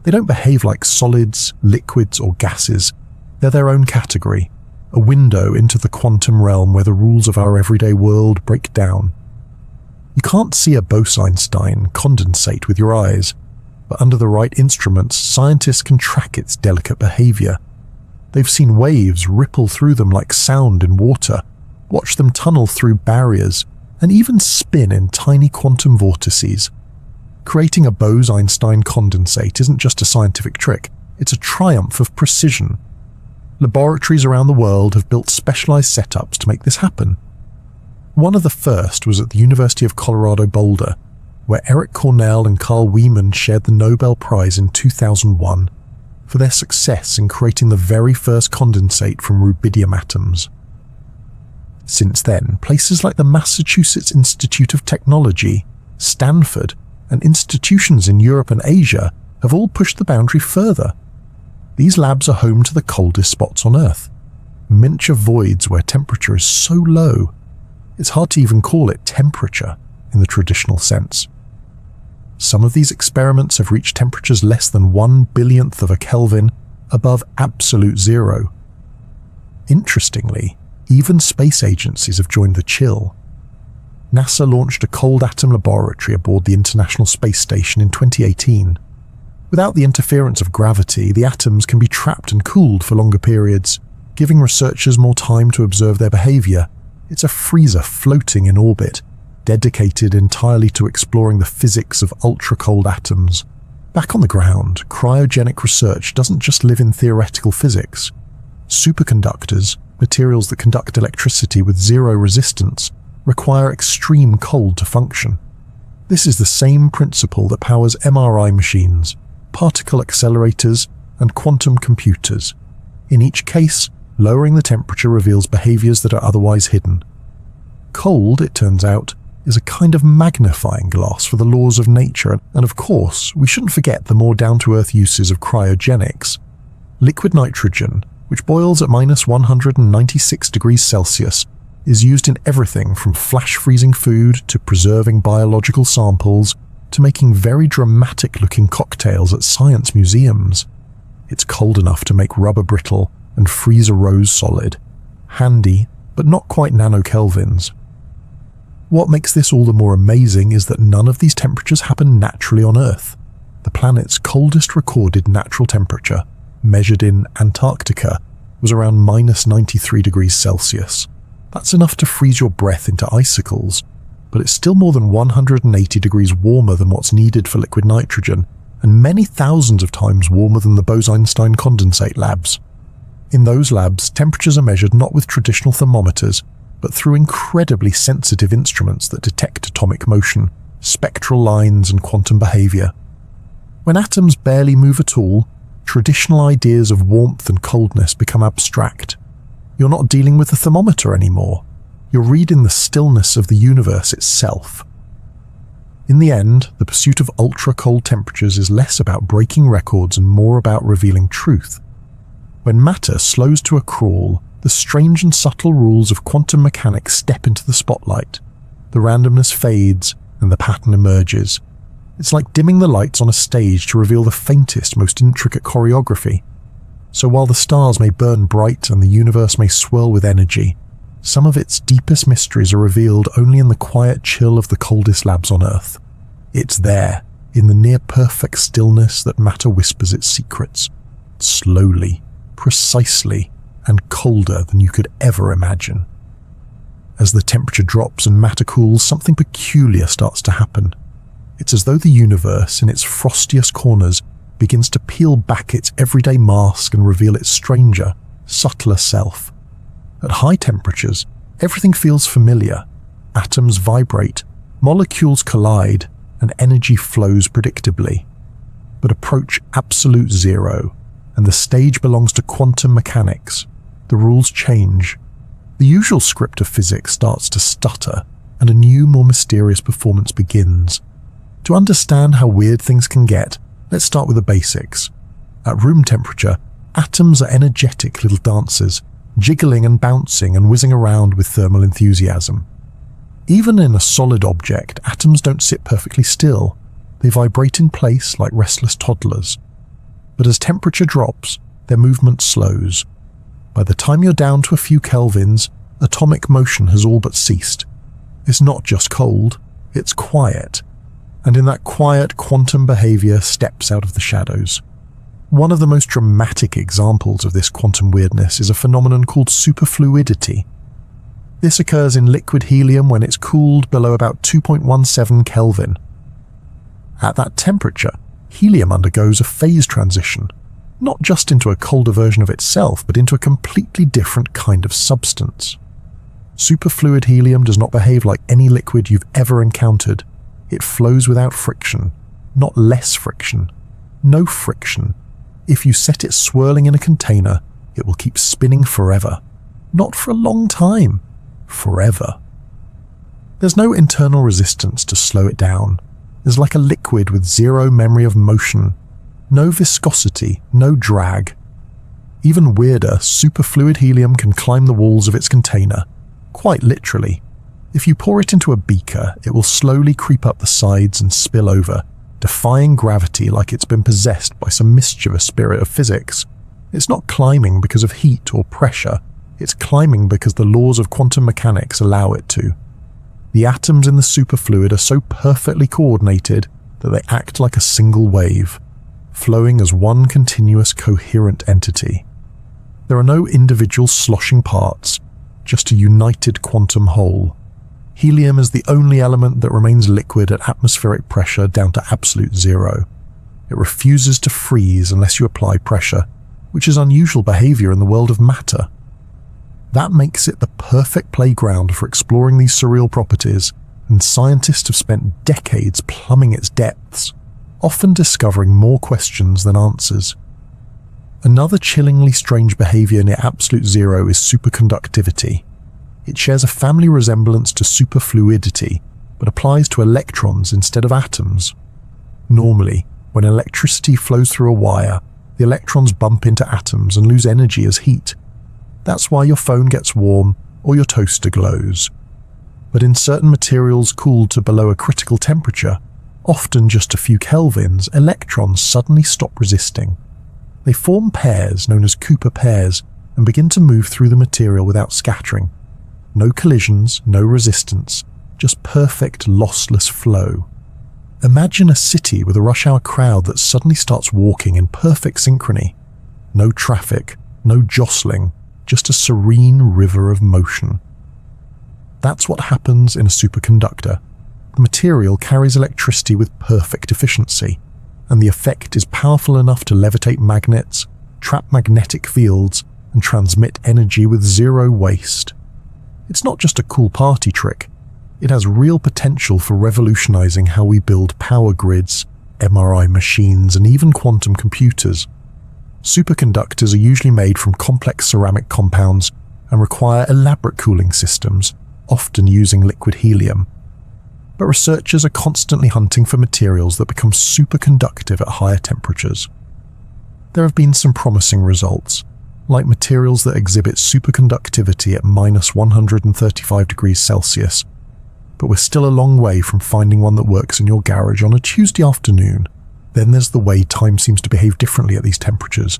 They don't behave like solids, liquids, or gases. They're their own category. a window into the quantum realm where the rules of our everyday world break down. You can't see a Bose-Einstein condensate with your eyes, but under the right instruments, scientists can track its delicate behavior. They've seen waves ripple through them like sound in water, watch them tunnel through barriers, and even spin in tiny quantum vortices. Creating a Bose-Einstein condensate isn't just a scientific trick, it's a triumph of precision. Laboratories around the world have built specialized setups to make this happen. One of the first was at the University of Colorado Boulder, where Eric Cornell and Carl Wieman shared the Nobel Prize in 2001 for their success in creating the very first condensate from rubidium atoms. Since then, places like the Massachusetts Institute of Technology, Stanford, and institutions in Europe and Asia have all pushed the boundary further. These labs are home to the coldest spots on Earth, miniature voids where temperature is so low, it's hard to even call it temperature in the traditional sense. Some of these experiments have reached temperatures less than 1/1000th of a Kelvin above absolute zero. Interestingly, even space agencies have joined the chill. NASA launched a cold atom laboratory aboard the International Space Station in 2018. Without the interference of gravity, the atoms can be trapped and cooled for longer periods, giving researchers more time to observe their behavior. It's a freezer floating in orbit, dedicated entirely to exploring the physics of ultra-cold atoms. Back on the ground, cryogenic research doesn't just live in theoretical physics. Superconductors, materials that conduct electricity with zero resistance, require extreme cold to function. This is the same principle that powers MRI machines, particle accelerators, and quantum computers. In each case, lowering the temperature reveals behaviors that are otherwise hidden. Cold, it turns out, is a kind of magnifying glass for the laws of nature, and of course, we shouldn't forget the more down-to-earth uses of cryogenics. Liquid nitrogen, which boils at -196 degrees Celsius, is used in everything from flash-freezing food to preserving biological samples to making very dramatic-looking cocktails at science museums. It's cold enough to make rubber brittle and freeze a rose solid. Handy, but not quite nanokelvins. What makes this all the more amazing is that none of these temperatures happen naturally on Earth. The planet's coldest recorded natural temperature, measured in Antarctica, was around -93 degrees Celsius. That's enough to freeze your breath into icicles, but it's still more than 180 degrees warmer than what's needed for liquid nitrogen, and many thousands of times warmer than the Bose-Einstein condensate labs. In those labs, temperatures are measured not with traditional thermometers, but through incredibly sensitive instruments that detect atomic motion, spectral lines, and quantum behavior. When atoms barely move at all, traditional ideas of warmth and coldness become abstract. You're not dealing with the thermometer anymore. You're reading the stillness of the universe itself. In the end, the pursuit of ultra-cold temperatures is less about breaking records and more about revealing truth. When matter slows to a crawl, the strange and subtle rules of quantum mechanics step into the spotlight. The randomness fades and the pattern emerges. It's like dimming the lights on a stage to reveal the faintest, most intricate choreography. So while the stars may burn bright and the universe may swirl with energy, some of its deepest mysteries are revealed only in the quiet chill of the coldest labs on Earth. It's there, in the near-perfect stillness that matter whispers its secrets, slowly, precisely, and colder than you could ever imagine. As the temperature drops and matter cools, something peculiar starts to happen. It's as though the universe, in its frostiest corners, begins to peel back its everyday mask and reveal its stranger, subtler self. At high temperatures, everything feels familiar. Atoms vibrate, molecules collide, and energy flows predictably. But approach absolute zero, and the stage belongs to quantum mechanics. The rules change. The usual script of physics starts to stutter, and a new, more mysterious performance begins. To understand how weird things can get, let's start with the basics. At room temperature, atoms are energetic little dancers, jiggling and bouncing and whizzing around with thermal enthusiasm. Even in a solid object, atoms don't sit perfectly still. They vibrate in place like restless toddlers. But as temperature drops, their movement slows. By the time you're down to a few kelvins, atomic motion has all but ceased. It's not just cold, it's quiet. And in that quiet, quantum behavior steps out of the shadows. One of the most dramatic examples of this quantum weirdness is a phenomenon called superfluidity. This occurs in liquid helium when it's cooled below about 2.17 Kelvin. At that temperature, helium undergoes a phase transition, not just into a colder version of itself, but into a completely different kind of substance. Superfluid helium does not behave like any liquid you've ever encountered. It flows without friction, not less friction, no friction. If you set it swirling in a container, it will keep spinning forever. Not for a long time, forever. There's no internal resistance to slow it down. It's like a liquid with zero memory of motion, no viscosity, no drag. Even weirder, superfluid helium can climb the walls of its container, quite literally. If you pour it into a beaker, it will slowly creep up the sides and spill over, defying gravity like it's been possessed by some mischievous spirit of physics. It's not climbing because of heat or pressure, it's climbing because the laws of quantum mechanics allow it to. The atoms in the superfluid are so perfectly coordinated that they act like a single wave, flowing as one continuous coherent entity. There are no individual sloshing parts, just a united quantum whole. Helium is the only element that remains liquid at atmospheric pressure down to absolute zero. It refuses to freeze unless you apply pressure, which is unusual behavior in the world of matter. That makes it the perfect playground for exploring these surreal properties, and scientists have spent decades plumbing its depths, often discovering more questions than answers. Another chillingly strange behavior near absolute zero is superconductivity. It shares a family resemblance to superfluidity, but applies to electrons instead of atoms. Normally, when electricity flows through a wire, the electrons bump into atoms and lose energy as heat. That's why your phone gets warm or your toaster glows. But in certain materials cooled to below a critical temperature, often just a few kelvins, electrons suddenly stop resisting. They form pairs known as Cooper pairs and begin to move through the material without scattering. No collisions, no resistance, just perfect lossless flow. Imagine a city with a rush hour crowd that suddenly starts walking in perfect synchrony. No traffic, no jostling, just a serene river of motion. That's what happens in a superconductor. The material carries electricity with perfect efficiency, and the effect is powerful enough to levitate magnets, trap magnetic fields, and transmit energy with zero waste. It's not just a cool party trick. It has real potential for revolutionizing how we build power grids, MRI machines, and even quantum computers. Superconductors are usually made from complex ceramic compounds and require elaborate cooling systems, often using liquid helium. But researchers are constantly hunting for materials that become superconductive at higher temperatures. There have been some promising results, like materials that exhibit superconductivity at minus 135 degrees Celsius, but we're still a long way from finding one that works in your garage on a Tuesday afternoon. Then there's the way time seems to behave differently at these temperatures,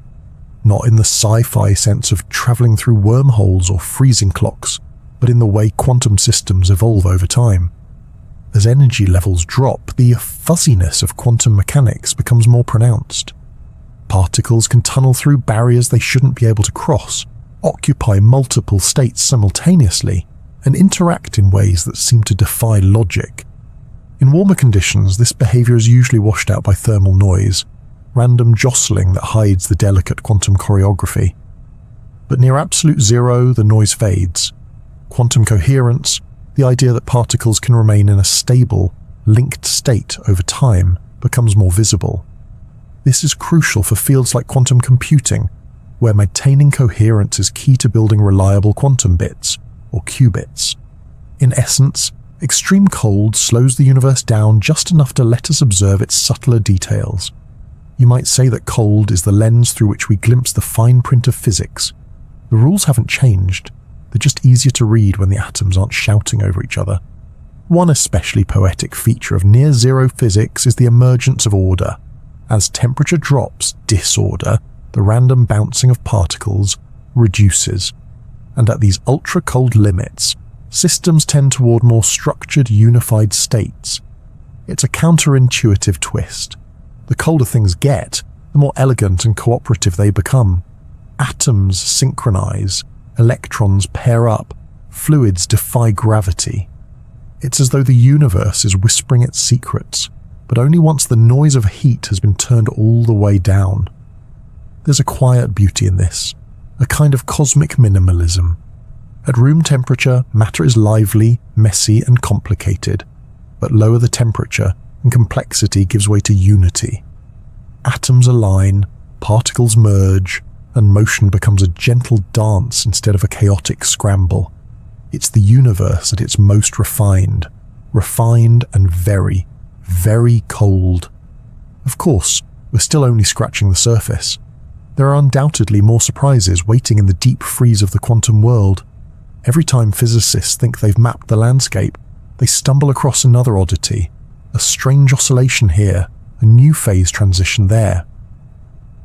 not in the sci-fi sense of traveling through wormholes or freezing clocks, but in the way quantum systems evolve over time. As energy levels drop, the fuzziness of quantum mechanics becomes more pronounced. Particles can tunnel through barriers they shouldn't be able to cross, occupy multiple states simultaneously, and interact in ways that seem to defy logic. In warmer conditions, this behavior is usually washed out by thermal noise, random jostling that hides the delicate quantum choreography. But near absolute zero, the noise fades. Quantum coherence, the idea that particles can remain in a stable, linked state over time, becomes more visible. This is crucial for fields like quantum computing, where maintaining coherence is key to building reliable quantum bits, or qubits. In essence, extreme cold slows the universe down just enough to let us observe its subtler details. You might say that cold is the lens through which we glimpse the fine print of physics. The rules haven't changed, they're just easier to read when the atoms aren't shouting over each other. One especially poetic feature of near-zero physics is the emergence of order. As temperature drops, disorder, the random bouncing of particles, reduces. And at these ultra-cold limits, systems tend toward more structured, unified states. It's a counterintuitive twist. The colder things get, the more elegant and cooperative they become. Atoms synchronize, electrons pair up, fluids defy gravity. It's as though the universe is whispering its secrets, but only once the noise of heat has been turned all the way down. There's a quiet beauty in this, a kind of cosmic minimalism. At room temperature, matter is lively, messy, and complicated, but lower the temperature, and complexity gives way to unity. Atoms align, particles merge, and motion becomes a gentle dance instead of a chaotic scramble. It's the universe at its most refined and very, very cold. Of course, we're still only scratching the surface. There are undoubtedly more surprises waiting in the deep freeze of the quantum world. Every time physicists think they've mapped the landscape, they stumble across another oddity, a strange oscillation here, a new phase transition there.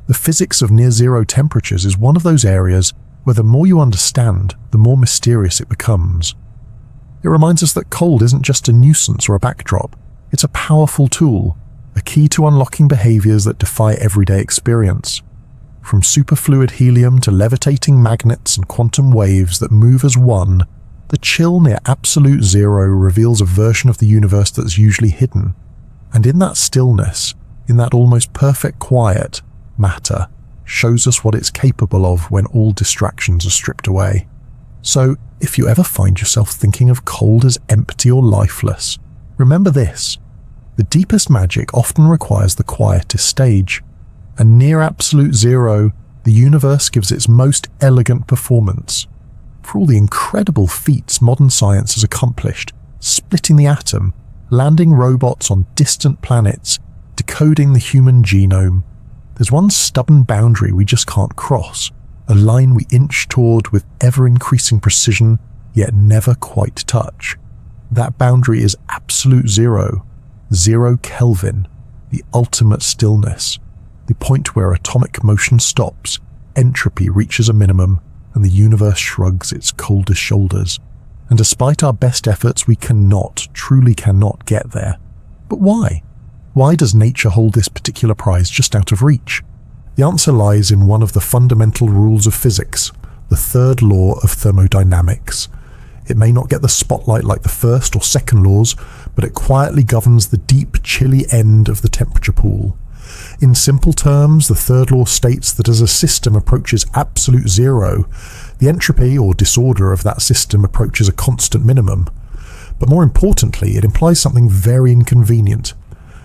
The physics of near-zero temperatures is one of those areas where the more you understand, the more mysterious it becomes. It reminds us that cold isn't just a nuisance or a backdrop, it's a powerful tool, a key to unlocking behaviors that defy everyday experience. From superfluid helium to levitating magnets and quantum waves that move as one, the chill near absolute zero reveals a version of the universe that's usually hidden. And in that stillness, in that almost perfect quiet, matter shows us what it's capable of when all distractions are stripped away. So, if you ever find yourself thinking of cold as empty or lifeless, remember this: the deepest magic often requires the quietest stage. And near absolute zero, the universe gives its most elegant performance. For all the incredible feats modern science has accomplished, splitting the atom, landing robots on distant planets, decoding the human genome, there's one stubborn boundary we just can't cross, a line we inch toward with ever-increasing precision, yet never quite touch. That boundary is absolute zero, 0 Kelvin, the ultimate stillness, the point where atomic motion stops, entropy reaches a minimum, and the universe shrugs its coldest shoulders. And despite our best efforts, we truly cannot get there. But why? Why does nature hold this particular prize just out of reach? The answer lies in one of the fundamental rules of physics, the third law of thermodynamics. It may not get the spotlight like the first or second laws, but it quietly governs the deep, chilly end of the temperature pool. In simple terms, the third law states that as a system approaches absolute zero, the entropy or disorder of that system approaches a constant minimum. But more importantly, it implies something very inconvenient.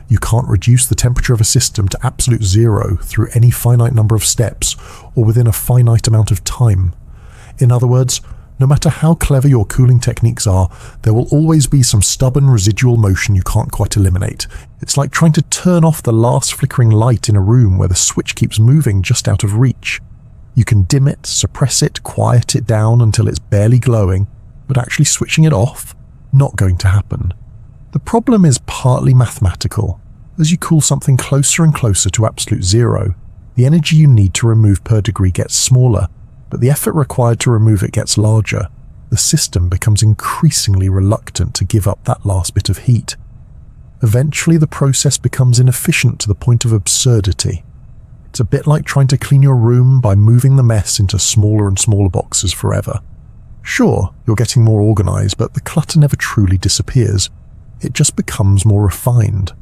You can't reduce the temperature of a system to absolute zero through any finite number of steps or within a finite amount of time. In other words, no matter how clever your cooling techniques are, there will always be some stubborn residual motion you can't quite eliminate. It's like trying to turn off the last flickering light in a room where the switch keeps moving just out of reach. You can dim it, suppress it, quiet it down until it's barely glowing, but actually switching it off? Not going to happen. The problem is partly mathematical. As you cool something closer and closer to absolute zero, the energy you need to remove per degree gets smaller, but the effort required to remove it gets larger. The system becomes increasingly reluctant to give up that last bit of heat. Eventually, the process becomes inefficient to the point of absurdity. It's a bit like trying to clean your room by moving the mess into smaller and smaller boxes forever. Sure, you're getting more organized, but the clutter never truly disappears. It just becomes more refined.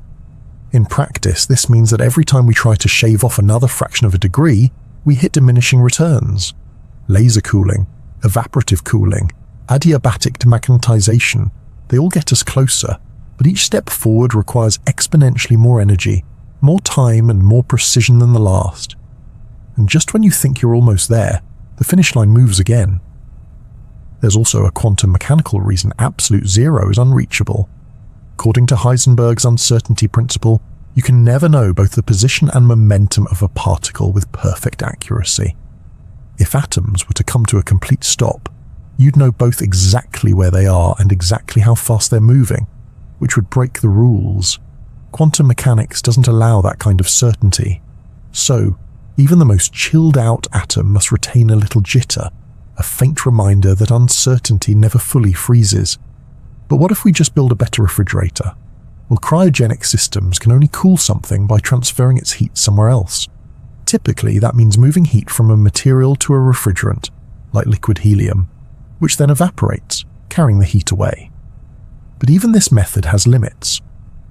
In practice, this means that every time we try to shave off another fraction of a degree, we hit diminishing returns. Laser cooling, evaporative cooling, adiabatic demagnetization, they all get us closer, but each step forward requires exponentially more energy, more time and more precision than the last. And just when you think you're almost there, the finish line moves again. There's also a quantum mechanical reason absolute zero is unreachable. According to Heisenberg's uncertainty principle, you can never know both the position and momentum of a particle with perfect accuracy. If atoms were to come to a complete stop, you'd know both exactly where they are and exactly how fast they're moving, which would break the rules. Quantum mechanics doesn't allow that kind of certainty. So, Even the most chilled-out atom must retain a little jitter, a faint reminder that uncertainty never fully freezes. But what if we just build a better refrigerator? Well, cryogenic systems can only cool something by transferring its heat somewhere else. Typically, that means moving heat from a material to a refrigerant, like liquid helium, which then evaporates, carrying the heat away. But even this method has limits.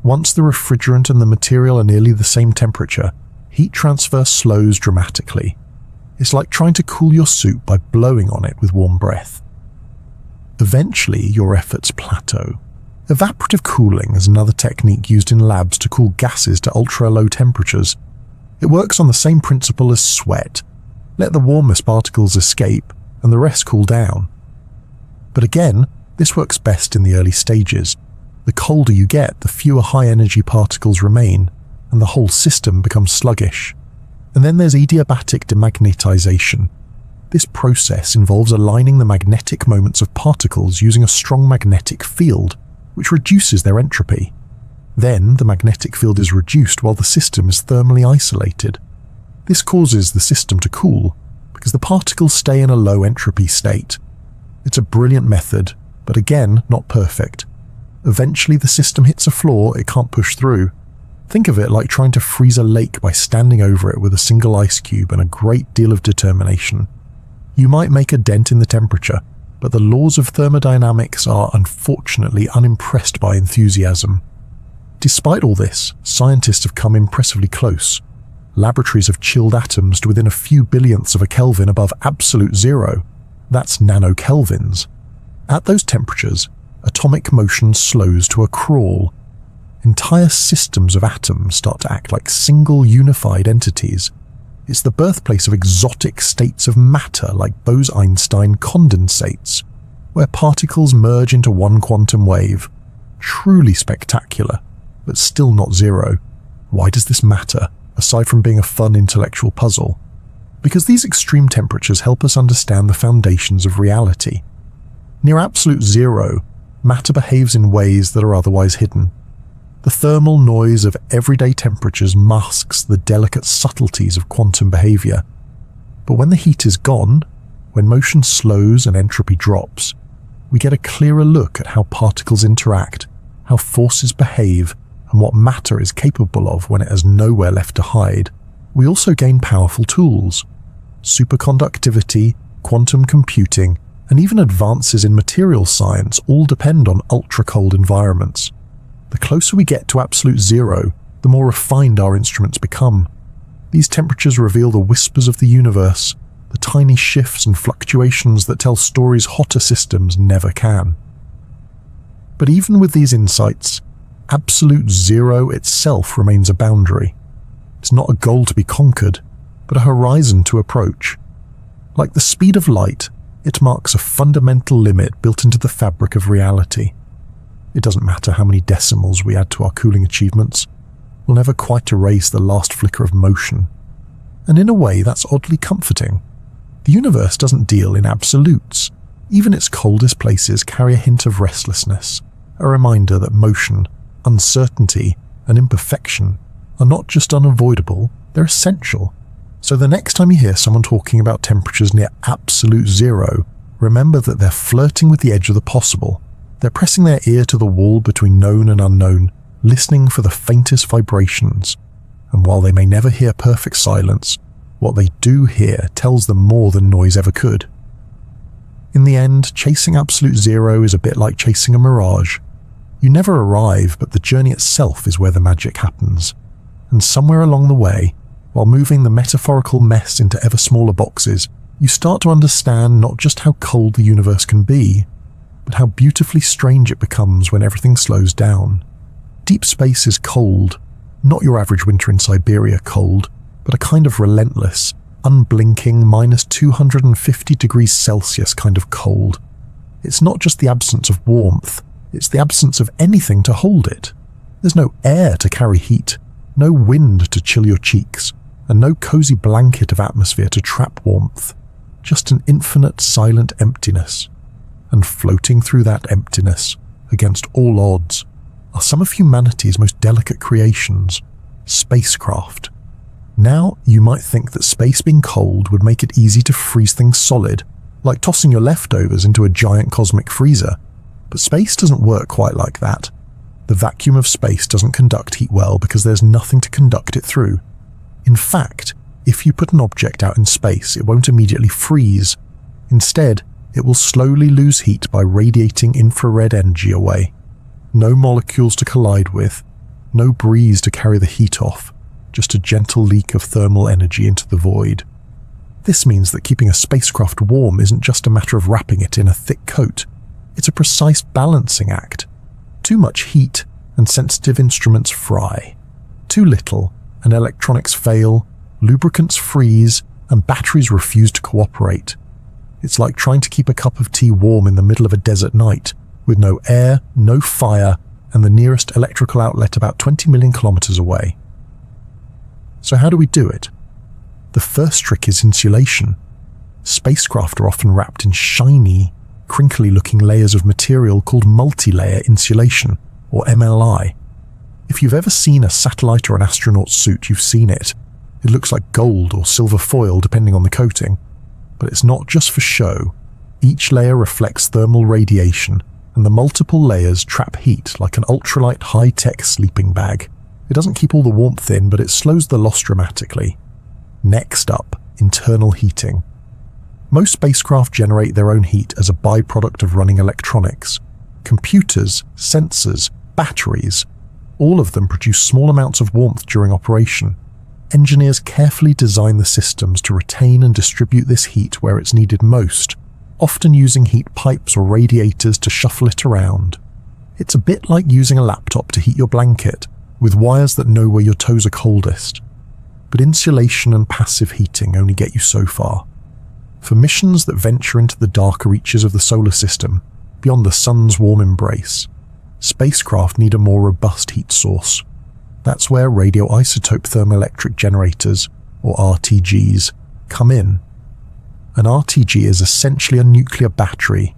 Once the refrigerant and the material are nearly the same temperature, heat transfer slows dramatically. It's like trying to cool your soup by blowing on it with warm breath. Eventually, your efforts plateau. Evaporative cooling is another technique used in labs to cool gases to ultra-low temperatures. It works on the same principle as sweat. Let the warmest particles escape, and the rest cool down. But again, this works best in the early stages. The colder you get, the fewer high-energy particles remain, and the whole system becomes sluggish. And then there's adiabatic demagnetization. This process involves aligning the magnetic moments of particles using a strong magnetic field, which reduces their entropy. Then the magnetic field is reduced while the system is thermally isolated. This causes the system to cool, because the particles stay in a low entropy state. It's a brilliant method, but again, not perfect. Eventually the system hits a floor it can't push through. Think of it like trying to freeze a lake by standing over it with a single ice cube and a great deal of determination. You might make a dent in the temperature, but the laws of thermodynamics are unfortunately unimpressed by enthusiasm. Despite all this, scientists have come impressively close. Laboratories have chilled atoms to within a few billionths of a Kelvin above absolute zero. That's nanokelvins. At those temperatures, atomic motion slows to a crawl. Entire systems of atoms start to act like single unified entities. It's the birthplace of exotic states of matter like Bose-Einstein condensates, where particles merge into one quantum wave. Truly spectacular, but still not zero. Why does this matter, aside from being a fun intellectual puzzle? Because these extreme temperatures help us understand the foundations of reality. Near absolute zero, matter behaves in ways that are otherwise hidden. The thermal noise of everyday temperatures masks the delicate subtleties of quantum behavior. But when the heat is gone, when motion slows and entropy drops, we get a clearer look at how particles interact, how forces behave, and what matter is capable of when it has nowhere left to hide. We also gain powerful tools. Superconductivity, quantum computing, and even advances in materials science all depend on ultra-cold environments. The closer we get to absolute zero, the more refined our instruments become. These temperatures reveal the whispers of the universe, the tiny shifts and fluctuations that tell stories hotter systems never can. But even with these insights, absolute zero itself remains a boundary. It's not a goal to be conquered, but a horizon to approach. Like the speed of light, it marks a fundamental limit built into the fabric of reality. It doesn't matter how many decimals we add to our cooling achievements, we'll never quite erase the last flicker of motion. And in a way, that's oddly comforting. The universe doesn't deal in absolutes. Even its coldest places carry a hint of restlessness, a reminder that motion, uncertainty, and imperfection are not just unavoidable, they're essential. So the next time you hear someone talking about temperatures near absolute zero, remember that they're flirting with the edge of the possible. They're pressing their ear to the wall between known and unknown, listening for the faintest vibrations. And while they may never hear perfect silence, what they do hear tells them more than noise ever could. In the end, chasing absolute zero is a bit like chasing a mirage. You never arrive, but the journey itself is where the magic happens. And somewhere along the way, while moving the metaphorical mess into ever smaller boxes, you start to understand not just how cold the universe can be, but how beautifully strange it becomes when everything slows down. Deep space is cold, not your average winter in Siberia cold, but a kind of relentless, unblinking -250 degrees Celsius kind of cold. It's not just the absence of warmth, it's the absence of anything to hold it. There's no air to carry heat, no wind to chill your cheeks, and no cozy blanket of atmosphere to trap warmth. Just an infinite silent emptiness. And floating through that emptiness, against all odds, are some of humanity's most delicate creations, spacecraft. Now, you might think that space being cold would make it easy to freeze things solid, like tossing your leftovers into a giant cosmic freezer. But space doesn't work quite like that. The vacuum of space doesn't conduct heat well because there's nothing to conduct it through. In fact, if you put an object out in space, it won't immediately freeze. Instead, it will slowly lose heat by radiating infrared energy away. No molecules to collide with, no breeze to carry the heat off, just a gentle leak of thermal energy into the void. This means that keeping a spacecraft warm isn't just a matter of wrapping it in a thick coat. It's a precise balancing act. Too much heat and sensitive instruments fry. Too little and electronics fail, lubricants freeze, and batteries refuse to cooperate. It's like trying to keep a cup of tea warm in the middle of a desert night, with no air, no fire, and the nearest electrical outlet about 20 million kilometers away. So how do we do it? The first trick is insulation. Spacecraft are often wrapped in shiny, crinkly-looking layers of material called multi-layer insulation, or MLI. If you've ever seen a satellite or an astronaut suit, you've seen it. It looks like gold or silver foil depending on the coating. But it's not just for show. Each layer reflects thermal radiation, and the multiple layers trap heat like an ultralight high-tech sleeping bag. It doesn't keep all the warmth in, but it slows the loss dramatically. Next up, internal heating. Most spacecraft generate their own heat as a byproduct of running electronics. Computers, sensors, batteries, all of them produce small amounts of warmth during operation. Engineers carefully design the systems to retain and distribute this heat where it's needed most, often using heat pipes or radiators to shuffle it around. It's a bit like using a laptop to heat your blanket, with wires that know where your toes are coldest. But insulation and passive heating only get you so far. For missions that venture into the darker reaches of the solar system, beyond the sun's warm embrace, spacecraft need a more robust heat source. That's where radioisotope thermoelectric generators, or RTGs, come in. An RTG is essentially a nuclear battery.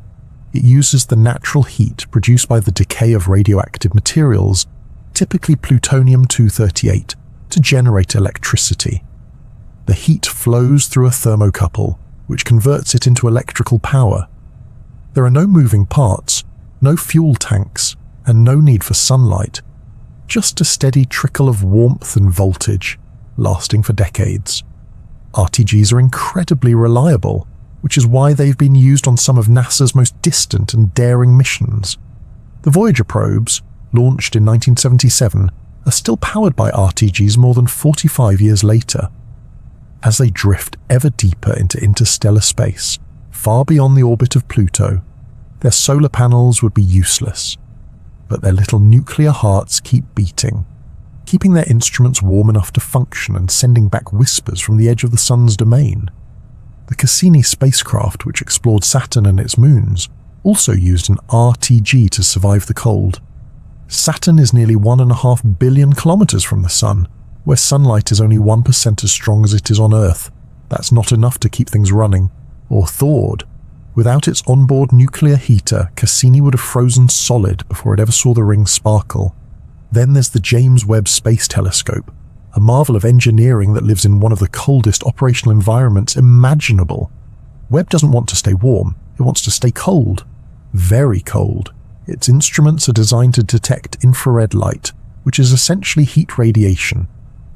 It uses the natural heat produced by the decay of radioactive materials, typically plutonium-238, to generate electricity. The heat flows through a thermocouple, which converts it into electrical power. There are no moving parts, no fuel tanks, and no need for sunlight. Just a steady trickle of warmth and voltage, lasting for decades. RTGs are incredibly reliable, which is why they've been used on some of NASA's most distant and daring missions. The Voyager probes, launched in 1977, are still powered by RTGs more than 45 years later. As they drift ever deeper into interstellar space, far beyond the orbit of Pluto, their solar panels would be useless. But their little nuclear hearts keep beating, keeping their instruments warm enough to function and sending back whispers from the edge of the sun's domain. The Cassini spacecraft, which explored Saturn and its moons, also used an RTG to survive the cold. Saturn is nearly 1.5 billion kilometers from the sun, where sunlight is only 1% as strong as it is on Earth. That's not enough to keep things running, or thawed. Without its onboard nuclear heater, Cassini would have frozen solid before it ever saw the ring sparkle. Then there's the James Webb Space Telescope, a marvel of engineering that lives in one of the coldest operational environments imaginable. Webb doesn't want to stay warm, it wants to stay cold. Very cold. Its instruments are designed to detect infrared light, which is essentially heat radiation.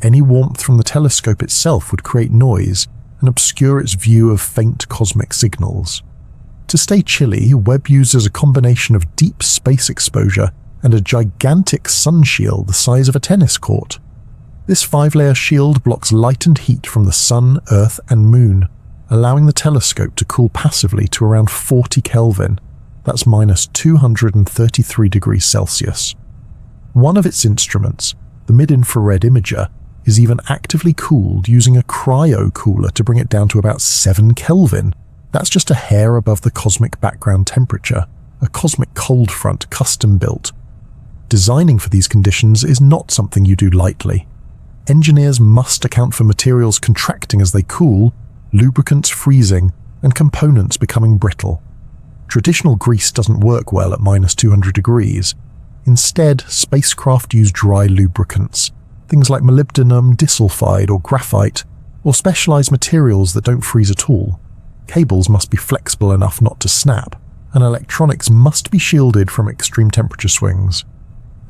Any warmth from the telescope itself would create noise and obscure its view of faint cosmic signals. To stay chilly, Webb uses a combination of deep space exposure and a gigantic sun shield the size of a tennis court. This 5-layer shield blocks light and heat from the sun, Earth, and moon, allowing the telescope to cool passively to around 40 Kelvin. That's minus 233 degrees Celsius. One of its instruments, the mid-infrared imager, is even actively cooled using a cryo cooler to bring it down to about 7 Kelvin. That's just a hair above the cosmic background temperature, a cosmic cold front custom-built. Designing for these conditions is not something you do lightly. Engineers must account for materials contracting as they cool, lubricants freezing, and components becoming brittle. Traditional grease doesn't work well at minus 200 degrees. Instead, spacecraft use dry lubricants. things like molybdenum, disulfide or graphite, or specialized materials that don't freeze at all. Cables must be flexible enough not to snap, and electronics must be shielded from extreme temperature swings.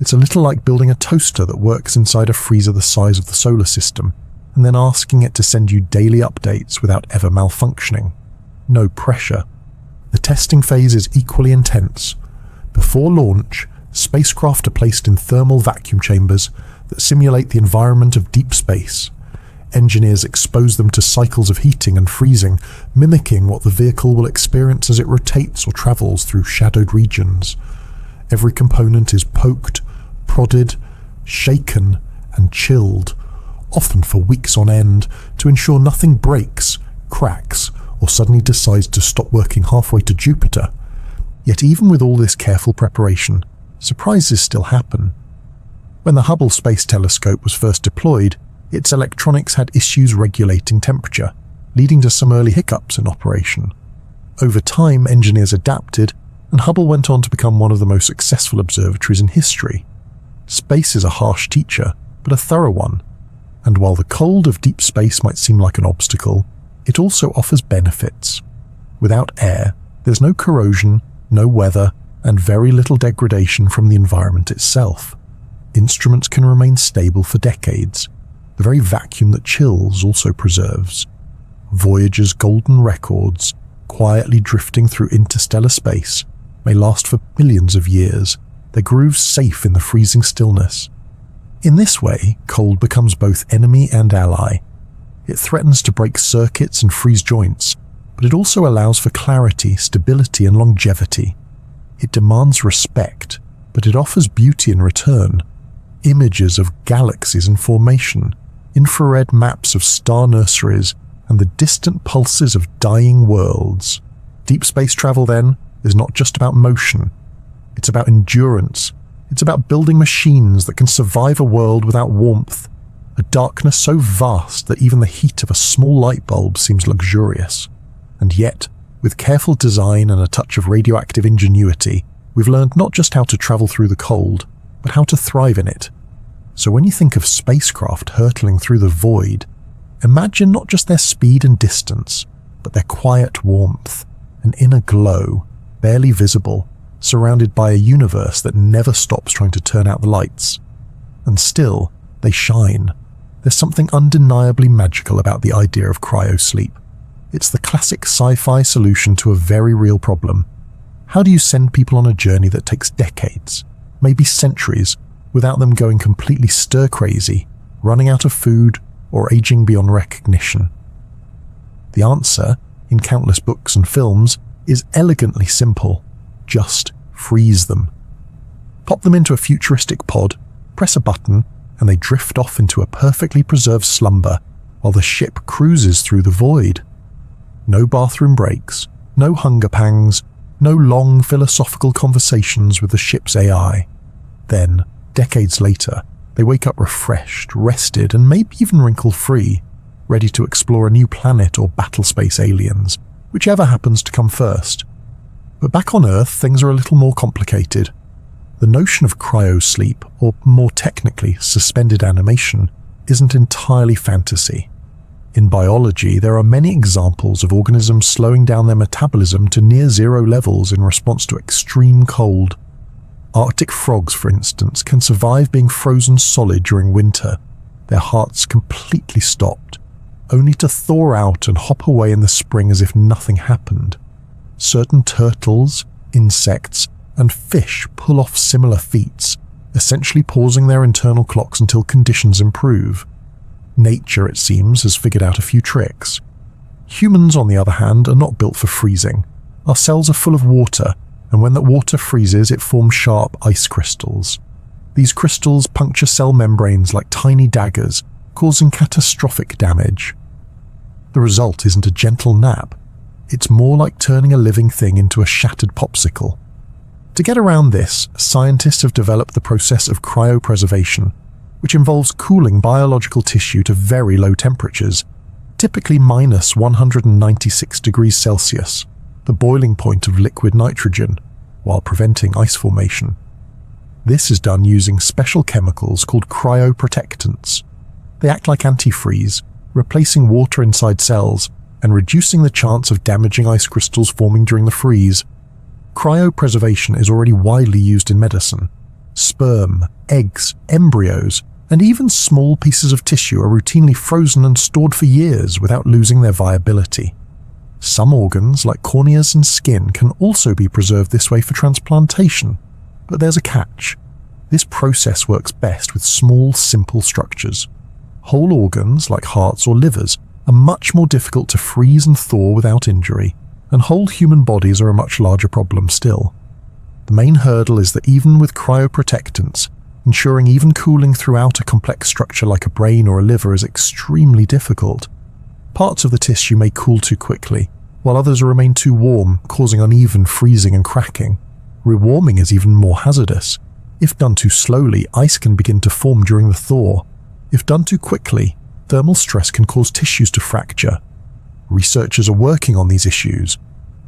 It's a little like building a toaster that works inside a freezer the size of the solar system, and then asking it to send you daily updates without ever malfunctioning. No pressure. The testing phase is equally intense. Before launch, spacecraft are placed in thermal vacuum chambers that simulate the environment of deep space. Engineers expose them to cycles of heating and freezing, mimicking what the vehicle will experience as it rotates or travels through shadowed regions. Every component is poked, prodded, shaken, and chilled, often for weeks on end, to ensure nothing breaks, cracks, or suddenly decides to stop working halfway to Jupiter. Yet even with all this careful preparation, surprises still happen. When the Hubble Space Telescope was first deployed, its electronics had issues regulating temperature, leading to some early hiccups in operation. Over time, engineers adapted, and Hubble went on to become one of the most successful observatories in history. Space is a harsh teacher, but a thorough one. And while the cold of deep space might seem like an obstacle, it also offers benefits. Without air, there's no corrosion, no weather, and very little degradation from the environment itself. Instruments can remain stable for decades. The very vacuum that chills also preserves. Voyager's golden records, quietly drifting through interstellar space, may last for millions of years, their grooves safe in the freezing stillness. In this way, cold becomes both enemy and ally. It threatens to break circuits and freeze joints, but it also allows for clarity, stability, and longevity. It demands respect, but it offers beauty in return. Images of galaxies in formation, infrared maps of star nurseries, and the distant pulses of dying worlds. Deep space travel, then, is not just about motion. It's about endurance. It's about building machines that can survive a world without warmth, a darkness so vast that even the heat of a small light bulb seems luxurious. And yet, with careful design and a touch of radioactive ingenuity, we've learned not just how to travel through the cold, but how to thrive in it. So when you think of spacecraft hurtling through the void, imagine not just their speed and distance, but their quiet warmth, an inner glow, barely visible, surrounded by a universe that never stops trying to turn out the lights. And still, they shine. There's something undeniably magical about the idea of cryosleep. It's the classic sci-fi solution to a very real problem. How do you send people on a journey that takes decades, maybe centuries, without them going completely stir-crazy, running out of food, or aging beyond recognition? The answer, in countless books and films, is elegantly simple. Just freeze them. Pop them into a futuristic pod, press a button, and they drift off into a perfectly preserved slumber while the ship cruises through the void. No bathroom breaks, no hunger pangs, no long philosophical conversations with the ship's AI. Then, decades later, they wake up refreshed, rested, and maybe even wrinkle-free, ready to explore a new planet or battle space aliens, whichever happens to come first. But back on Earth, things are a little more complicated. The notion of cryosleep, or more technically, suspended animation, isn't entirely fantasy. In biology, there are many examples of organisms slowing down their metabolism to near-zero levels in response to extreme cold. Arctic frogs, for instance, can survive being frozen solid during winter, their hearts completely stopped, only to thaw out and hop away in the spring as if nothing happened. Certain turtles, insects, and fish pull off similar feats, essentially pausing their internal clocks until conditions improve. Nature, it seems, has figured out a few tricks. Humans, on the other hand, are not built for freezing. Our cells are full of water, and when that water freezes, it forms sharp ice crystals. These crystals puncture cell membranes like tiny daggers, causing catastrophic damage. The result isn't a gentle nap. It's more like turning a living thing into a shattered popsicle. To get around this, scientists have developed the process of cryopreservation, which involves cooling biological tissue to very low temperatures, typically minus 196 degrees Celsius, the boiling point of liquid nitrogen, while preventing ice formation. This is done using special chemicals called cryoprotectants. They act like antifreeze, replacing water inside cells and reducing the chance of damaging ice crystals forming during the freeze. Cryopreservation is already widely used in medicine. Sperm, eggs, embryos, and even small pieces of tissue are routinely frozen and stored for years without losing their viability. Some organs, like corneas and skin, can also be preserved this way for transplantation. But there's a catch. This process works best with small, simple structures. Whole organs, like hearts or livers, are much more difficult to freeze and thaw without injury, and whole human bodies are a much larger problem still. The main hurdle is that even with cryoprotectants, ensuring even cooling throughout a complex structure like a brain or a liver is extremely difficult. Parts of the tissue may cool too quickly, while others remain too warm, causing uneven freezing and cracking. Rewarming is even more hazardous. If done too slowly, ice can begin to form during the thaw. If done too quickly, thermal stress can cause tissues to fracture. Researchers are working on these issues.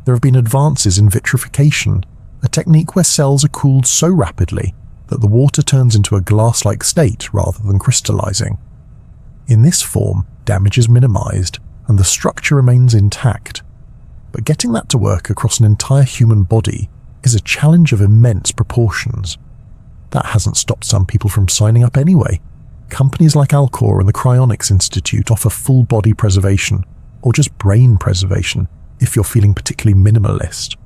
There have been advances in vitrification, a technique where cells are cooled so rapidly that the water turns into a glass-like state rather than crystallizing. In this form, damage is minimized and the structure remains intact. But getting that to work across an entire human body is a challenge of immense proportions. That hasn't stopped some people from signing up anyway. Companies like Alcor and the Cryonics Institute offer full body preservation, or just brain preservation, if you're feeling particularly minimalist.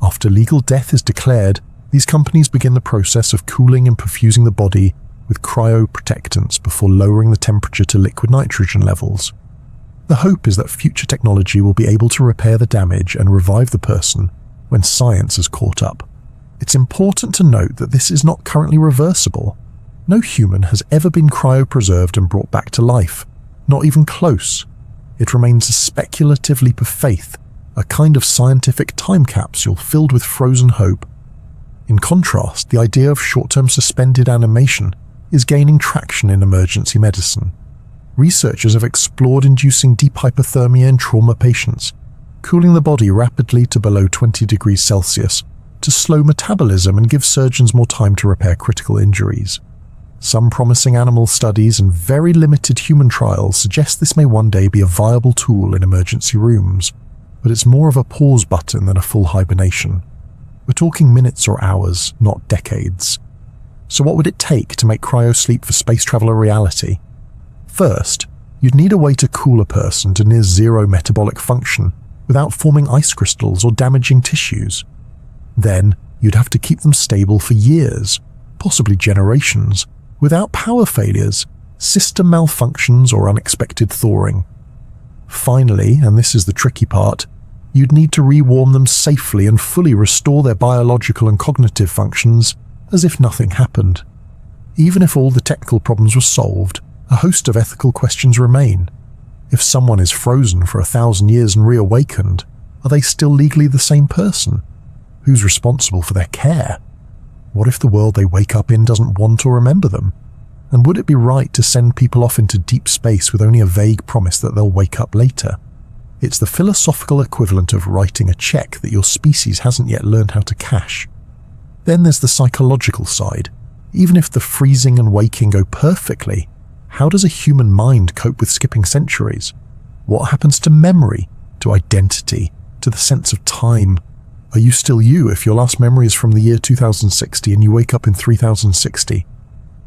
After legal death is declared, these companies begin the process of cooling and perfusing the body with cryoprotectants before lowering the temperature to liquid nitrogen levels. The hope is that future technology will be able to repair the damage and revive the person when science has caught up. It's important to note that this is not currently reversible. No human has ever been cryopreserved and brought back to life, not even close. It remains a speculative leap of faith, a kind of scientific time capsule filled with frozen hope. In contrast, the idea of short-term suspended animation is gaining traction in emergency medicine. Researchers have explored inducing deep hypothermia in trauma patients, cooling the body rapidly to below 20 degrees Celsius to slow metabolism and give surgeons more time to repair critical injuries. Some promising animal studies and very limited human trials suggest this may one day be a viable tool in emergency rooms, but it's more of a pause button than a full hibernation. We're talking minutes or hours, not decades. So what would it take to make cryosleep for space travel a reality? First, you'd need a way to cool a person to near zero metabolic function without forming ice crystals or damaging tissues. Then, you'd have to keep them stable for years, possibly generations, without power failures, system malfunctions, or unexpected thawing. Finally, and this is the tricky part, you'd need to rewarm them safely and fully restore their biological and cognitive functions as if nothing happened. Even if all the technical problems were solved, a host of ethical questions remain. If someone is frozen for 1,000 years and reawakened, are they still legally the same person? Who's responsible for their care? What if the world they wake up in doesn't want or remember them? And would it be right to send people off into deep space with only a vague promise that they'll wake up later? It's the philosophical equivalent of writing a check that your species hasn't yet learned how to cash. Then there's the psychological side. Even if the freezing and waking go perfectly, how does a human mind cope with skipping centuries? What happens to memory, to identity, to the sense of time? Are you still you if your last memory is from the year 2060 and you wake up in 3060?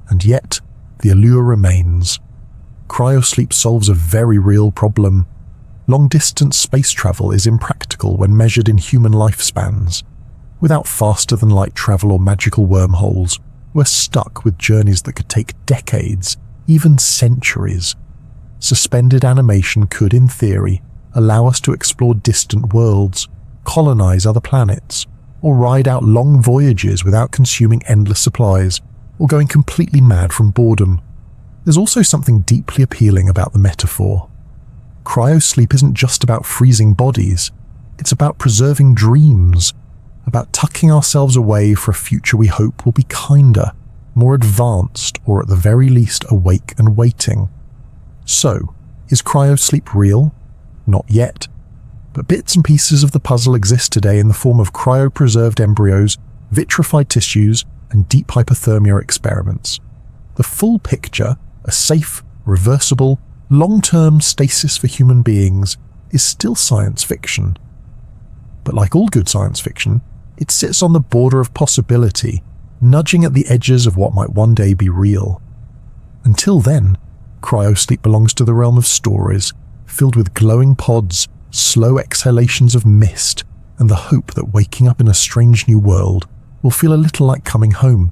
And yet, the allure remains. Cryosleep solves a very real problem. Long-distance space travel is impractical when measured in human lifespans. Without faster-than-light travel or magical wormholes, we're stuck with journeys that could take decades, even centuries. Suspended animation could, in theory, allow us to explore distant worlds, colonize other planets, or ride out long voyages without consuming endless supplies, or going completely mad from boredom. There's also something deeply appealing about the metaphor. Cryosleep isn't just about freezing bodies, it's about preserving dreams, about tucking ourselves away for a future we hope will be kinder, more advanced, or at the very least awake and waiting. So, is cryosleep real? Not yet. But bits and pieces of the puzzle exist today in the form of cryopreserved embryos, vitrified tissues, and deep hypothermia experiments. The full picture, a safe, reversible, long-term stasis for human beings, is still science fiction. But like all good science fiction, it sits on the border of possibility, nudging at the edges of what might one day be real. Until then, cryosleep belongs to the realm of stories, filled with glowing pods, slow exhalations of mist, and the hope that waking up in a strange new world will feel a little like coming home.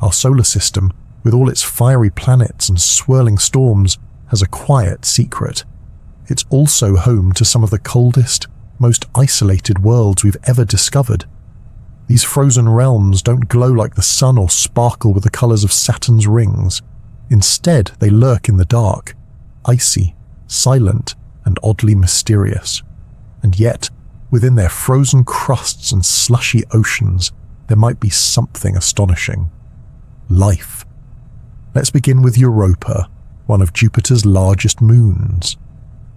Our solar system, with all its fiery planets and swirling storms, has a quiet secret. It's also home to some of the coldest, most isolated worlds we've ever discovered. These frozen realms don't glow like the sun or sparkle with the colors of Saturn's rings. Instead, they lurk in the dark, icy, silent, and oddly mysterious. And yet, within their frozen crusts and slushy oceans, there might be something astonishing. Life. Let's begin with Europa, one of Jupiter's largest moons.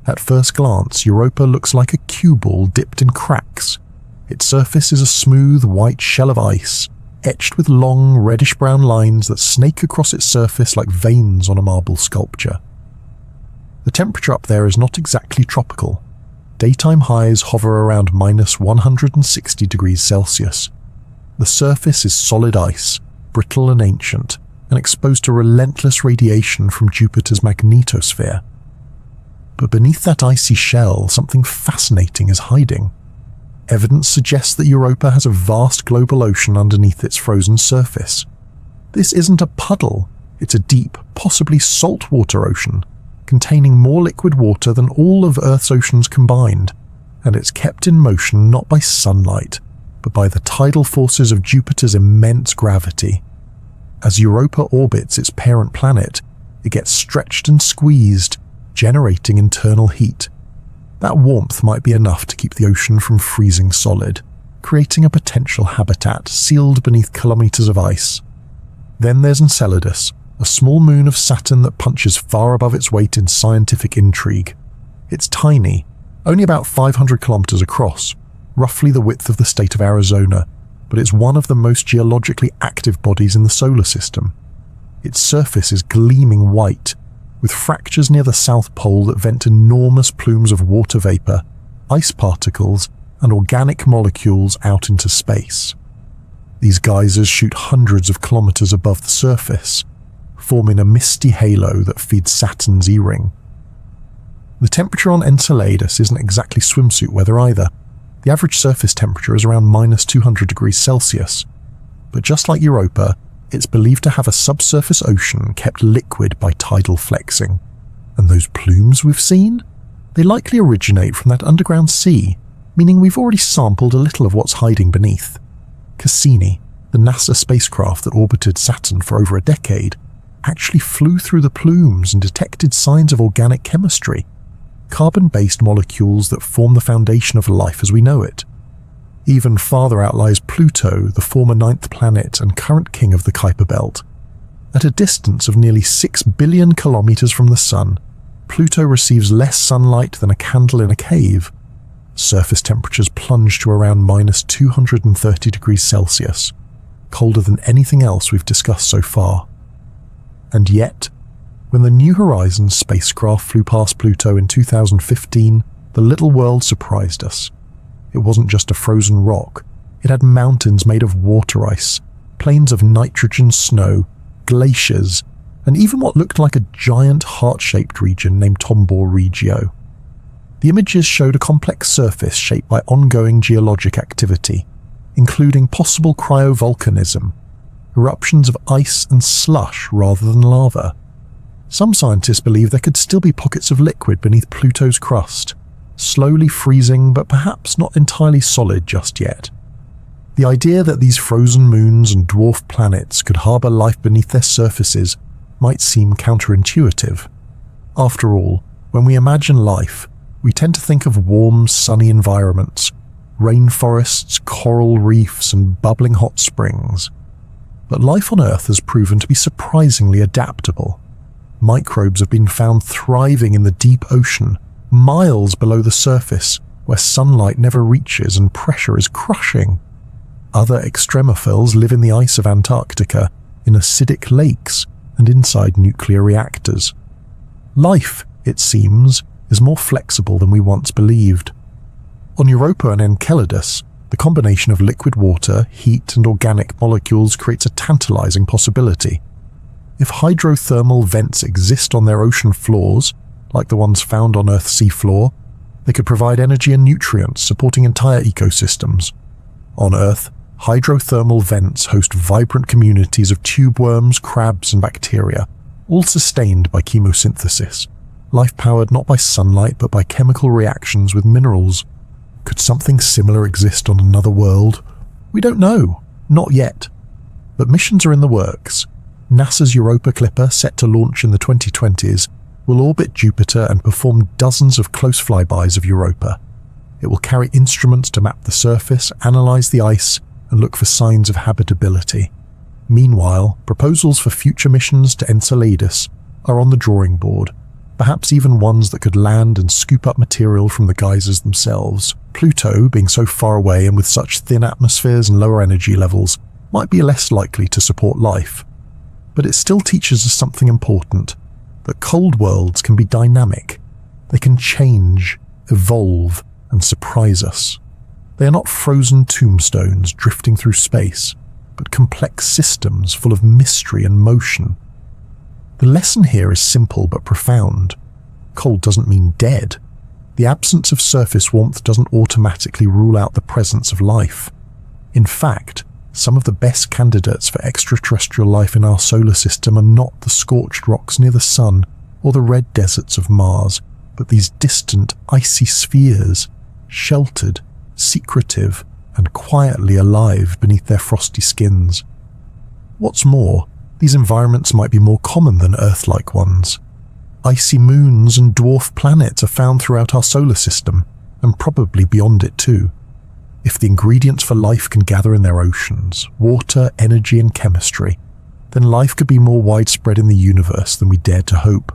At first glance, Europa looks like a cue ball dipped in cracks. Its surface is a smooth white shell of ice, etched with long reddish-brown lines that snake across its surface like veins on a marble sculpture. The temperature up there is not exactly tropical. Daytime highs hover around minus 160 degrees Celsius. The surface is solid ice, brittle and ancient, and exposed to relentless radiation from Jupiter's magnetosphere. But beneath that icy shell, something fascinating is hiding. Evidence suggests that Europa has a vast global ocean underneath its frozen surface. This isn't a puddle, it's a deep, possibly saltwater ocean, containing more liquid water than all of Earth's oceans combined, and it's kept in motion not by sunlight, but by the tidal forces of Jupiter's immense gravity. As Europa orbits its parent planet, it gets stretched and squeezed, generating internal heat. That warmth might be enough to keep the ocean from freezing solid, creating a potential habitat sealed beneath kilometers of ice. Then there's Enceladus, a small moon of Saturn that punches far above its weight in scientific intrigue. It's tiny, only about 500 kilometers across, roughly the width of the state of Arizona, but it's one of the most geologically active bodies in the solar system. Its surface is gleaming white, with fractures near the South Pole that vent enormous plumes of water vapor, ice particles, and organic molecules out into space. These geysers shoot hundreds of kilometers above the surface, forming a misty halo that feeds Saturn's E-ring. The temperature on Enceladus isn't exactly swimsuit weather either. The average surface temperature is around minus 200 degrees Celsius. But just like Europa, it's believed to have a subsurface ocean kept liquid by tidal flexing. And those plumes we've seen? They likely originate from that underground sea, meaning we've already sampled a little of what's hiding beneath. Cassini, the NASA spacecraft that orbited Saturn for over a decade, actually flew through the plumes and detected signs of organic chemistry, carbon-based molecules that form the foundation of life as we know it. Even farther out lies Pluto, the former 9th planet and current king of the Kuiper Belt. At a distance of nearly 6 billion kilometers from the Sun, Pluto receives less sunlight than a candle in a cave. Surface temperatures plunge to around minus 230 degrees Celsius, colder than anything else we've discussed so far. And yet, when the New Horizons spacecraft flew past Pluto in 2015, the little world surprised us. It wasn't just a frozen rock. It had mountains made of water ice, plains of nitrogen snow, glaciers, and even what looked like a giant heart-shaped region named Tombor Regio. The images showed a complex surface shaped by ongoing geologic activity, including possible cryovolcanism, eruptions of ice and slush rather than lava. Some scientists believe there could still be pockets of liquid beneath Pluto's crust, slowly freezing but perhaps not entirely solid just yet. The idea that these frozen moons and dwarf planets could harbour life beneath their surfaces might seem counterintuitive. After all, when we imagine life, we tend to think of warm, sunny environments, rainforests, coral reefs, and bubbling hot springs. But life on Earth has proven to be surprisingly adaptable. Microbes have been found thriving in the deep ocean, miles below the surface, where sunlight never reaches and pressure is crushing. Other extremophiles live in the ice of Antarctica, in acidic lakes, and inside nuclear reactors. Life, it seems, is more flexible than we once believed. On Europa and Enceladus, the combination of liquid water, heat, and organic molecules creates a tantalizing possibility. If hydrothermal vents exist on their ocean floors, like the ones found on Earth's seafloor, they could provide energy and nutrients, supporting entire ecosystems. On Earth, hydrothermal vents host vibrant communities of tube worms, crabs, and bacteria, all sustained by chemosynthesis, life powered not by sunlight but by chemical reactions with minerals. Could something similar exist on another world? We don't know, not yet. But missions are in the works. NASA's Europa Clipper, set to launch in the 2020s, will orbit Jupiter and perform dozens of close flybys of Europa. It will carry instruments to map the surface, analyze the ice, and look for signs of habitability. Meanwhile, proposals for future missions to Enceladus are on the drawing board, perhaps even ones that could land and scoop up material from the geysers themselves. Pluto, being so far away and with such thin atmospheres and lower energy levels, might be less likely to support life. But it still teaches us something important, that cold worlds can be dynamic. They can change, evolve, and surprise us. They are not frozen tombstones drifting through space, but complex systems full of mystery and motion. The lesson here is simple but profound. Cold doesn't mean dead. The absence of surface warmth doesn't automatically rule out the presence of life. In fact, some of the best candidates for extraterrestrial life in our solar system are not the scorched rocks near the sun or the red deserts of Mars, but these distant, icy spheres, sheltered, secretive, and quietly alive beneath their frosty skins. What's more, these environments might be more common than Earth-like ones. Icy moons and dwarf planets are found throughout our solar system, and probably beyond it too. If the ingredients for life can gather in their oceans, water, energy, and chemistry, then life could be more widespread in the universe than we dared to hope.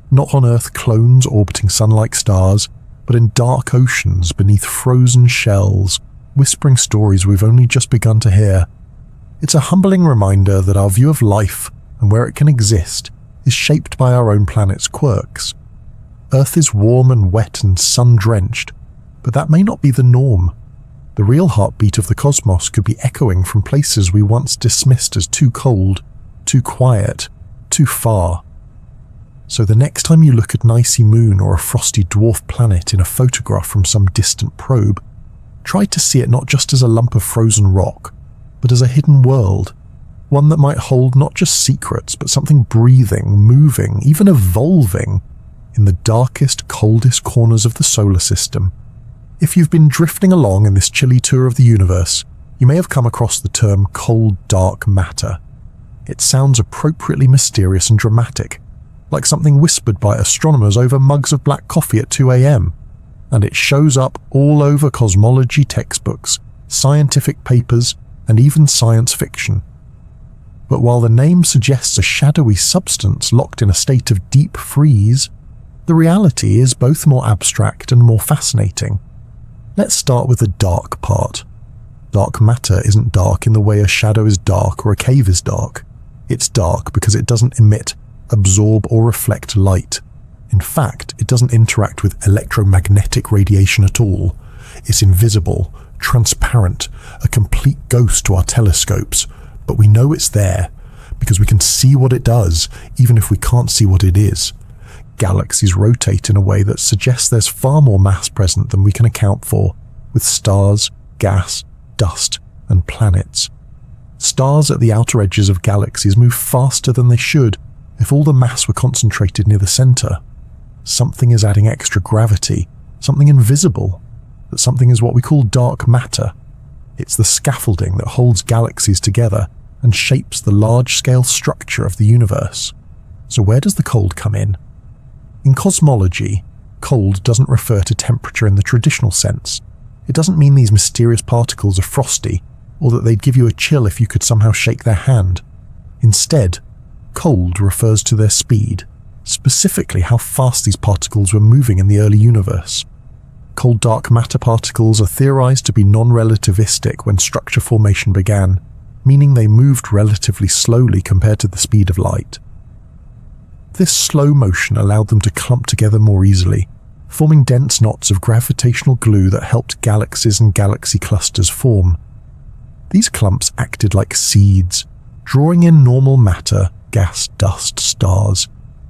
Not on Earth clones orbiting sun-like stars, but in dark oceans beneath frozen shells, whispering stories we've only just begun to hear. It's a humbling reminder that our view of life and where it can exist is shaped by our own planet's quirks. Earth is warm and wet and sun-drenched, but that may not be the norm. The real heartbeat of the cosmos could be echoing from places we once dismissed as too cold, too quiet, too far. So the next time you look at an icy moon or a frosty dwarf planet in a photograph from some distant probe, try to see it not just as a lump of frozen rock, but as a hidden world, one that might hold not just secrets, but something breathing, moving, even evolving in the darkest, coldest corners of the solar system. If you've been drifting along in this chilly tour of the universe, you may have come across the term cold, dark matter. It sounds appropriately mysterious and dramatic, like something whispered by astronomers over mugs of black coffee at 2 a.m., and it shows up all over cosmology textbooks, scientific papers, and even science fiction. But while the name suggests a shadowy substance locked in a state of deep freeze, the reality is both more abstract and more fascinating. Let's start with the dark part. Dark matter isn't dark in the way a shadow is dark or a cave is dark. It's dark because it doesn't emit, absorb, or reflect light. In fact, it doesn't interact with electromagnetic radiation at all. It's invisible, transparent, a complete ghost to our telescopes, but we know it's there because we can see what it does, even if we can't see what it is. Galaxies rotate in a way that suggests there's far more mass present than we can account for, with stars, gas, dust, and planets. Stars at the outer edges of galaxies move faster than they should if all the mass were concentrated near the center. Something is adding extra gravity, something invisible. That something is what we call dark matter. It's the scaffolding that holds galaxies together and shapes the large-scale structure of the universe. So where does the cold come in? In cosmology, cold doesn't refer to temperature in the traditional sense. It doesn't mean these mysterious particles are frosty, or that they'd give you a chill if you could somehow shake their hand. Instead, cold refers to their speed, specifically how fast these particles were moving in the early universe. Cold dark matter particles are theorized to be non-relativistic when structure formation began, meaning they moved relatively slowly compared to the speed of light. This slow motion allowed them to clump together more easily, forming dense knots of gravitational glue that helped galaxies and galaxy clusters form. These clumps acted like seeds, drawing in normal matter, gas, dust, stars,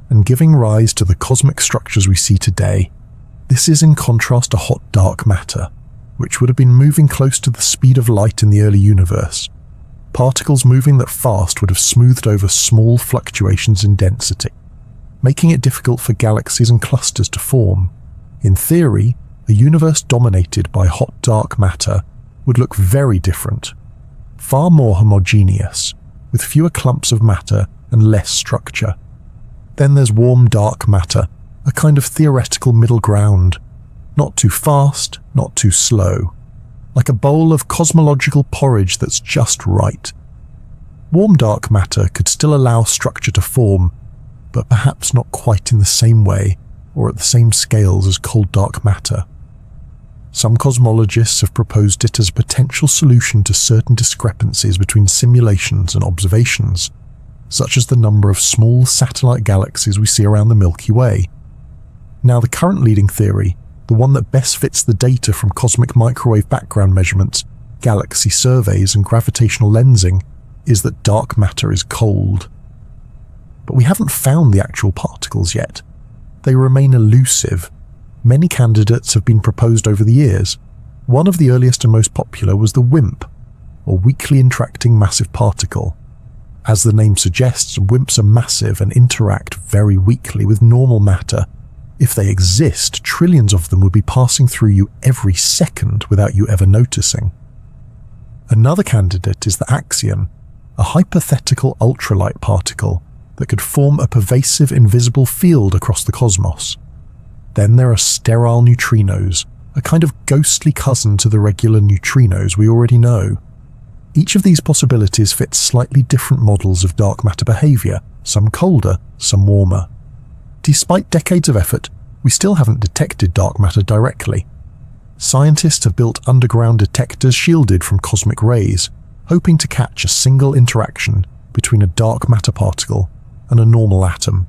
and giving rise to the cosmic structures we see today. This is in contrast to hot dark matter, which would have been moving close to the speed of light in the early universe. Particles moving that fast would have smoothed over small fluctuations in density, making it difficult for galaxies and clusters to form. In theory, a universe dominated by hot dark matter would look very different, far more homogeneous, with fewer clumps of matter and less structure. Then there's warm dark matter, a kind of theoretical middle ground, not too fast, not too slow, like a bowl of cosmological porridge that's just right. Warm dark matter could still allow structure to form, but perhaps not quite in the same way or at the same scales as cold dark matter. Some cosmologists have proposed it as a potential solution to certain discrepancies between simulations and observations, such as the number of small satellite galaxies we see around the Milky Way. Now, the current leading theory, the one that best fits the data from cosmic microwave background measurements, galaxy surveys, and gravitational lensing, is that dark matter is cold. But we haven't found the actual particles yet. They remain elusive. Many candidates have been proposed over the years. One of the earliest and most popular was the WIMP, or weakly interacting massive particle. As the name suggests, WIMPs are massive and interact very weakly with normal matter. If they exist, trillions of them would be passing through you every second without you ever noticing. Another candidate is the Axion, a hypothetical ultralight particle that could form a pervasive invisible field across the cosmos. Then there are sterile neutrinos, a kind of ghostly cousin to the regular neutrinos we already know. Each of these possibilities fits slightly different models of dark matter behavior, some colder, some warmer. Despite decades of effort, we still haven't detected dark matter directly. Scientists have built underground detectors shielded from cosmic rays, hoping to catch a single interaction between a dark matter particle and a normal atom.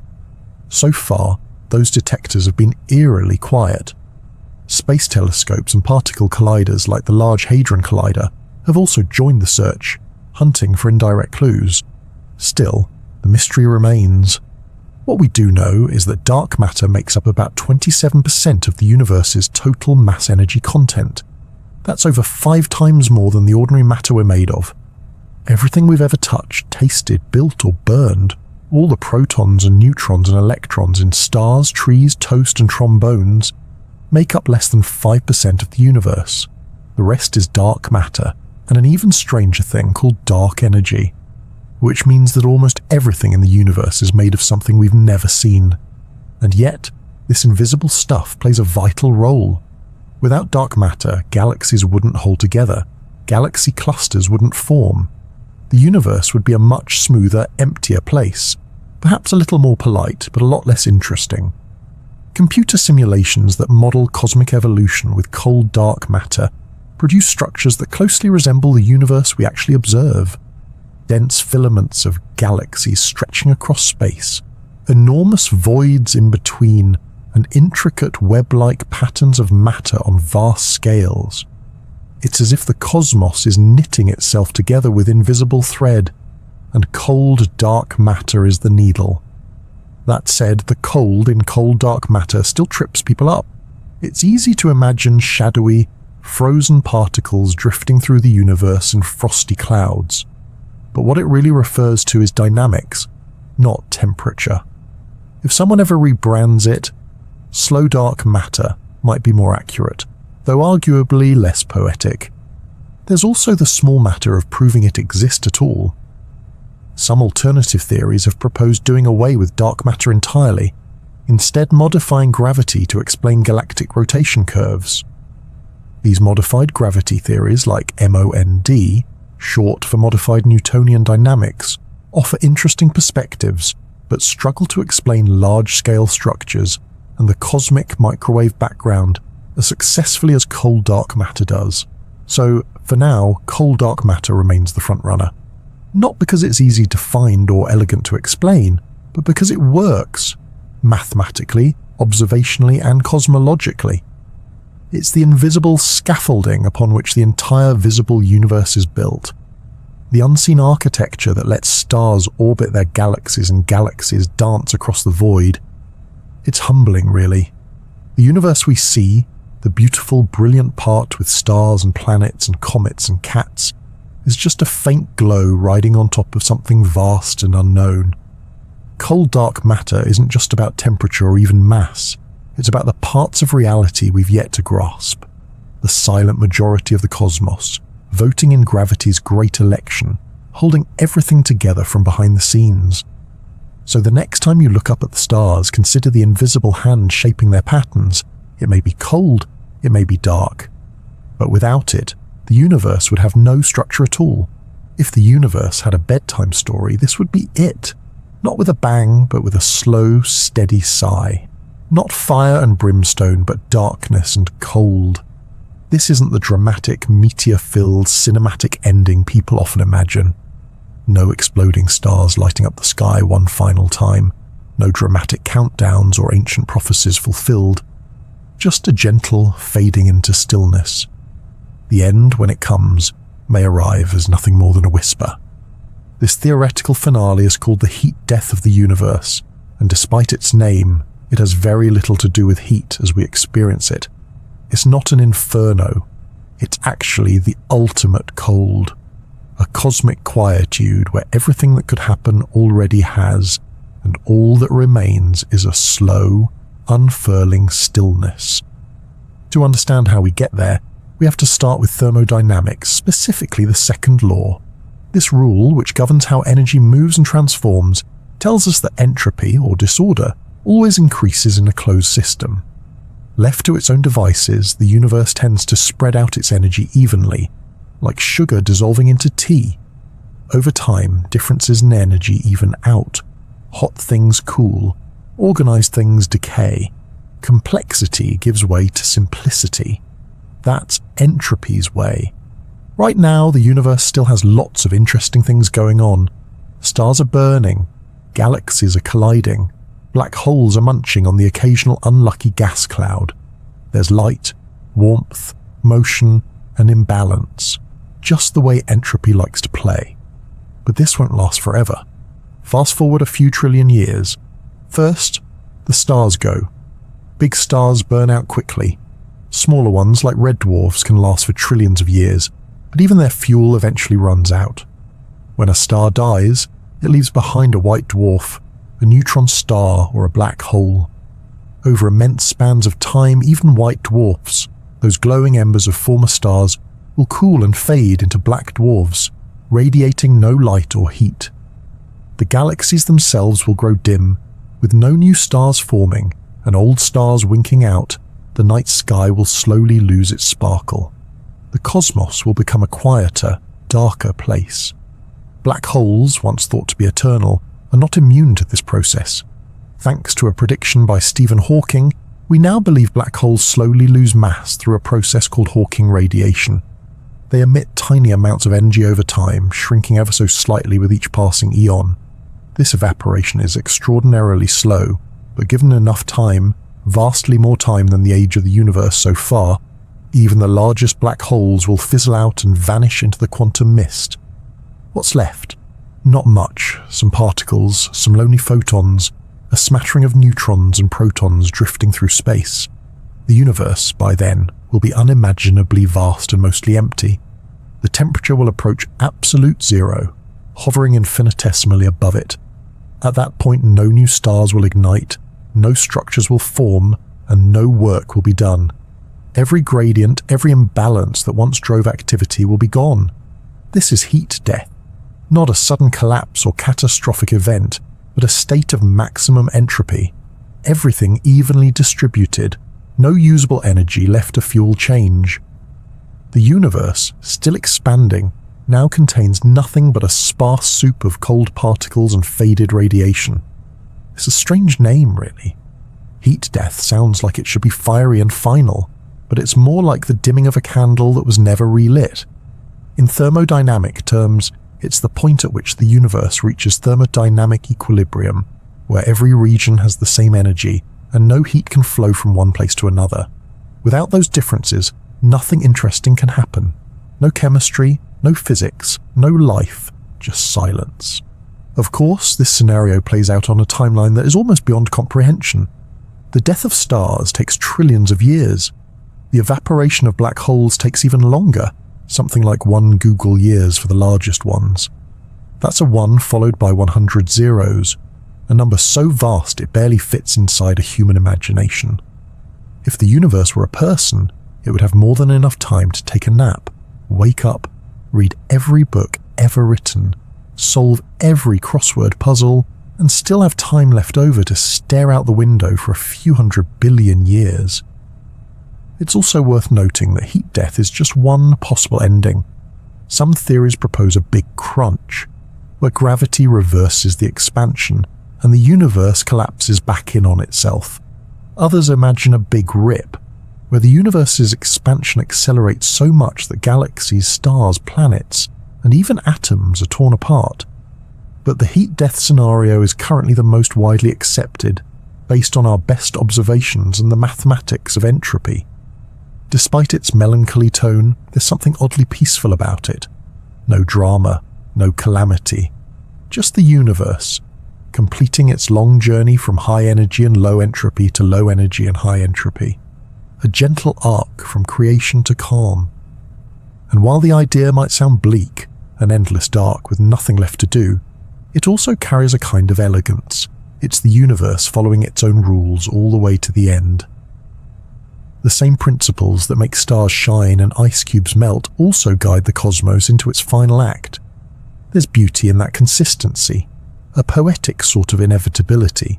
So far, those detectors have been eerily quiet. Space telescopes and particle colliders like the Large Hadron Collider have also joined the search, hunting for indirect clues. Still, the mystery remains. What we do know is that dark matter makes up about 27% of the universe's total mass energy content. That's over 5 times more than the ordinary matter we're made of. Everything we've ever touched, tasted, built, or burned, all the protons and neutrons and electrons in stars, trees, toast, and trombones, make up less than 5% of the universe. The rest is dark matter, and an even stranger thing called dark energy, which means that almost everything in the universe is made of something we've never seen. And yet, this invisible stuff plays a vital role. Without dark matter, galaxies wouldn't hold together, galaxy clusters wouldn't form. The universe would be a much smoother, emptier place, perhaps a little more polite, but a lot less interesting. Computer simulations that model cosmic evolution with cold dark matter produce structures that closely resemble the universe we actually observe. Dense filaments of galaxies stretching across space, enormous voids in between, and intricate web-like patterns of matter on vast scales. It's as if the cosmos is knitting itself together with invisible thread, and cold dark matter is the needle. That said, the cold in cold dark matter still trips people up. It's easy to imagine shadowy, frozen particles drifting through the universe in frosty clouds. But what it really refers to is dynamics, not temperature. If someone ever rebrands it, slow dark matter might be more accurate, though arguably less poetic. There's also the small matter of proving it exists at all. Some alternative theories have proposed doing away with dark matter entirely, instead modifying gravity to explain galactic rotation curves. These modified gravity theories, like MOND, short for modified Newtonian dynamics, offer interesting perspectives, but struggle to explain large-scale structures and the cosmic microwave background as successfully as cold dark matter does. So, for now, cold dark matter remains the frontrunner. Not because it's easy to find or elegant to explain, but because it works, mathematically, observationally, and cosmologically. It's the invisible scaffolding upon which the entire visible universe is built. The unseen architecture that lets stars orbit their galaxies and galaxies dance across the void. It's humbling, really. The universe we see, the beautiful, brilliant part with stars and planets and comets and cats, is just a faint glow riding on top of something vast and unknown. Cold dark matter isn't just about temperature or even mass. It's about the parts of reality we've yet to grasp. The silent majority of the cosmos, voting in gravity's great election, holding everything together from behind the scenes. So the next time you look up at the stars, consider the invisible hand shaping their patterns. It may be cold, it may be dark. But without it, the universe would have no structure at all. If the universe had a bedtime story, this would be it. Not with a bang, but with a slow, steady sigh. Not fire and brimstone, but darkness and cold. This isn't the dramatic, meteor-filled, cinematic ending people often imagine. No exploding stars lighting up the sky one final time. No dramatic countdowns or ancient prophecies fulfilled. Just a gentle fading into stillness. The end, when it comes, may arrive as nothing more than a whisper. This theoretical finale is called the heat death of the universe, and despite its name, it has very little to do with heat as we experience it. It's not an inferno. It's actually the ultimate cold. A cosmic quietude where everything that could happen already has, and all that remains is a slow, unfurling stillness. To understand how we get there, we have to start with thermodynamics, specifically the second law. This rule, which governs how energy moves and transforms, tells us that entropy, or disorder, always increases in a closed system. Left to its own devices, the universe tends to spread out its energy evenly, like sugar dissolving into tea. Over time, differences in energy even out. Hot things cool, organized things decay. Complexity gives way to simplicity. That's entropy's way. Right now, the universe still has lots of interesting things going on. Stars are burning, galaxies are colliding, black holes are munching on the occasional unlucky gas cloud. There's light, warmth, motion, and imbalance, just the way entropy likes to play. But this won't last forever. Fast forward a few trillion years. First, the stars go. Big stars burn out quickly. Smaller ones, like red dwarfs, can last for trillions of years, but even their fuel eventually runs out. When a star dies, it leaves behind a white dwarf, a neutron star, or a black hole. Over immense spans of time, even white dwarfs, those glowing embers of former stars, will cool and fade into black dwarfs, radiating no light or heat. The galaxies themselves will grow dim, with no new stars forming and old stars winking out. The night sky will slowly lose its sparkle. The cosmos will become a quieter, darker place. Black holes, once thought to be eternal, are not immune to this process. Thanks to a prediction by Stephen Hawking, we now believe black holes slowly lose mass through a process called Hawking radiation. They emit tiny amounts of energy over time, shrinking ever so slightly with each passing eon. This evaporation is extraordinarily slow, but given enough time, vastly more time than the age of the universe so far, even the largest black holes will fizzle out and vanish into the quantum mist. What's left? Not much. Some particles, some lonely photons, a smattering of neutrons and protons drifting through space. The universe, by then, will be unimaginably vast and mostly empty. The temperature will approach absolute zero, hovering infinitesimally above it. At that point, no new stars will ignite, no structures will form, and no work will be done. Every gradient, every imbalance that once drove activity will be gone. This is heat death. Not a sudden collapse or catastrophic event, but a state of maximum entropy. Everything evenly distributed, no usable energy left to fuel change. The universe, still expanding, now contains nothing but a sparse soup of cold particles and faded radiation. It's a strange name, really. Heat death sounds like it should be fiery and final, but it's more like the dimming of a candle that was never relit. In thermodynamic terms, it's the point at which the universe reaches thermodynamic equilibrium, where every region has the same energy and no heat can flow from one place to another. Without those differences, nothing interesting can happen. No chemistry, no physics, no life, just silence. Of course, this scenario plays out on a timeline that is almost beyond comprehension. The death of stars takes trillions of years. The evaporation of black holes takes even longer, something like 1 Google years for the largest ones. That's a 1 followed by 100 zeros, a number so vast it barely fits inside a human imagination. If the universe were a person, it would have more than enough time to take a nap, wake up, read every book ever written, solve every crossword puzzle, and still have time left over to stare out the window for a few 100 billion years. It's also worth noting that heat death is just one possible ending. Some theories propose a big crunch, where gravity reverses the expansion and the universe collapses back in on itself. Others imagine a big rip, where the universe's expansion accelerates so much that galaxies, stars, planets, and even atoms are torn apart. But the heat death scenario is currently the most widely accepted, based on our best observations and the mathematics of entropy. Despite its melancholy tone, there's something oddly peaceful about it. No drama, no calamity, just the universe, completing its long journey from high energy and low entropy to low energy and high entropy. A gentle arc from creation to calm. And while the idea might sound bleak, an endless dark with nothing left to do, it also carries a kind of elegance. It's the universe following its own rules all the way to the end. The same principles that make stars shine and ice cubes melt also guide the cosmos into its final act. There's beauty in that consistency, a poetic sort of inevitability.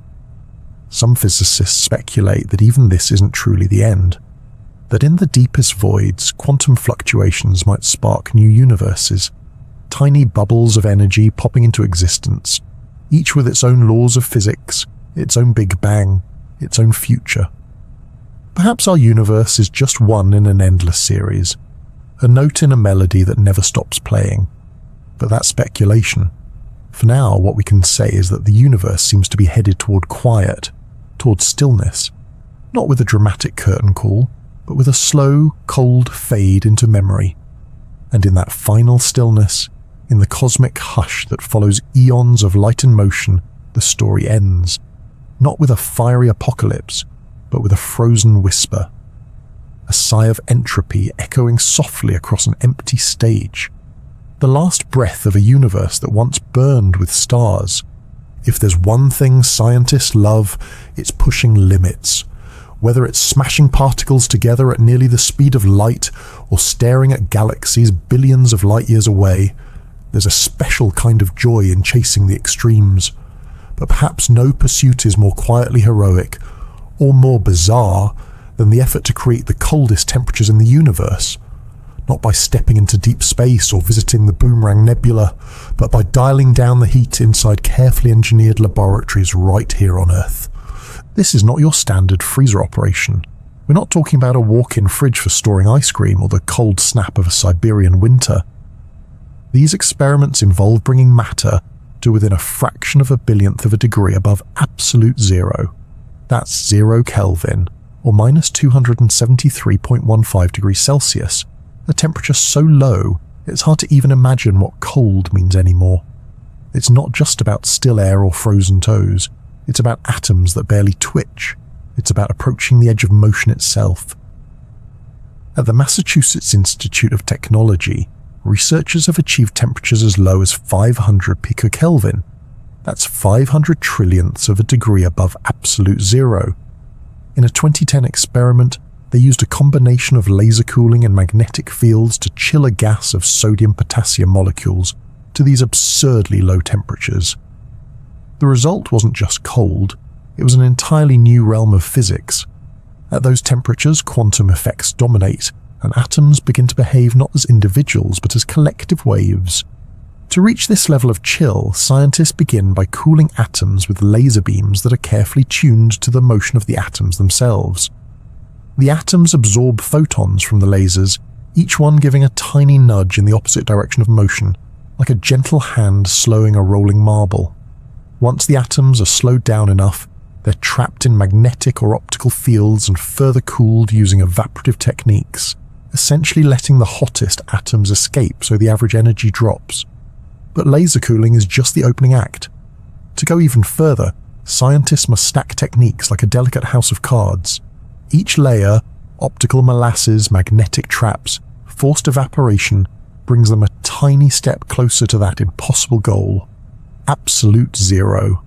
Some physicists speculate that even this isn't truly the end, that in the deepest voids, quantum fluctuations might spark new universes, tiny bubbles of energy popping into existence, each with its own laws of physics, its own Big Bang, its own future. Perhaps our universe is just one in an endless series, a note in a melody that never stops playing. But that's speculation. For now, what we can say is that the universe seems to be headed toward quiet, toward stillness, not with a dramatic curtain call, but with a slow, cold fade into memory. And in that final stillness, in the cosmic hush that follows eons of light and motion, the story ends, not with a fiery apocalypse, but with a frozen whisper, a sigh of entropy echoing softly across an empty stage, the last breath of a universe that once burned with stars. If there's one thing scientists love, it's pushing limits. Whether it's smashing particles together at nearly the speed of light or staring at galaxies billions of light years away, there's a special kind of joy in chasing the extremes. But perhaps no pursuit is more quietly heroic or more bizarre than the effort to create the coldest temperatures in the universe. Not by stepping into deep space or visiting the Boomerang Nebula, but by dialing down the heat inside carefully engineered laboratories right here on Earth. This is not your standard freezer operation. We're not talking about a walk-in fridge for storing ice cream or the cold snap of a Siberian winter. These experiments involve bringing matter to within a fraction of a billionth of a degree above absolute zero. That's 0 Kelvin, or minus 273.15 degrees Celsius, a temperature so low it's hard to even imagine what cold means anymore. It's not just about still air or frozen toes, it's about atoms that barely twitch, it's about approaching the edge of motion itself. At the Massachusetts Institute of Technology, researchers have achieved temperatures as low as 500 picokelvin. That's 500 trillionths of a degree above absolute zero. In a 2010 experiment, they used a combination of laser cooling and magnetic fields to chill a gas of sodium-potassium molecules to these absurdly low temperatures. The result wasn't just cold, it was an entirely new realm of physics. At those temperatures, quantum effects dominate, and atoms begin to behave not as individuals but as collective waves. To reach this level of chill, scientists begin by cooling atoms with laser beams that are carefully tuned to the motion of the atoms themselves. The atoms absorb photons from the lasers, each one giving a tiny nudge in the opposite direction of motion, like a gentle hand slowing a rolling marble. Once the atoms are slowed down enough, they're trapped in magnetic or optical fields and further cooled using evaporative techniques, essentially letting the hottest atoms escape so the average energy drops. But laser cooling is just the opening act. To go even further, scientists must stack techniques like a delicate house of cards. Each layer, optical molasses, magnetic traps, forced evaporation, brings them a tiny step closer to that impossible goal: absolute zero.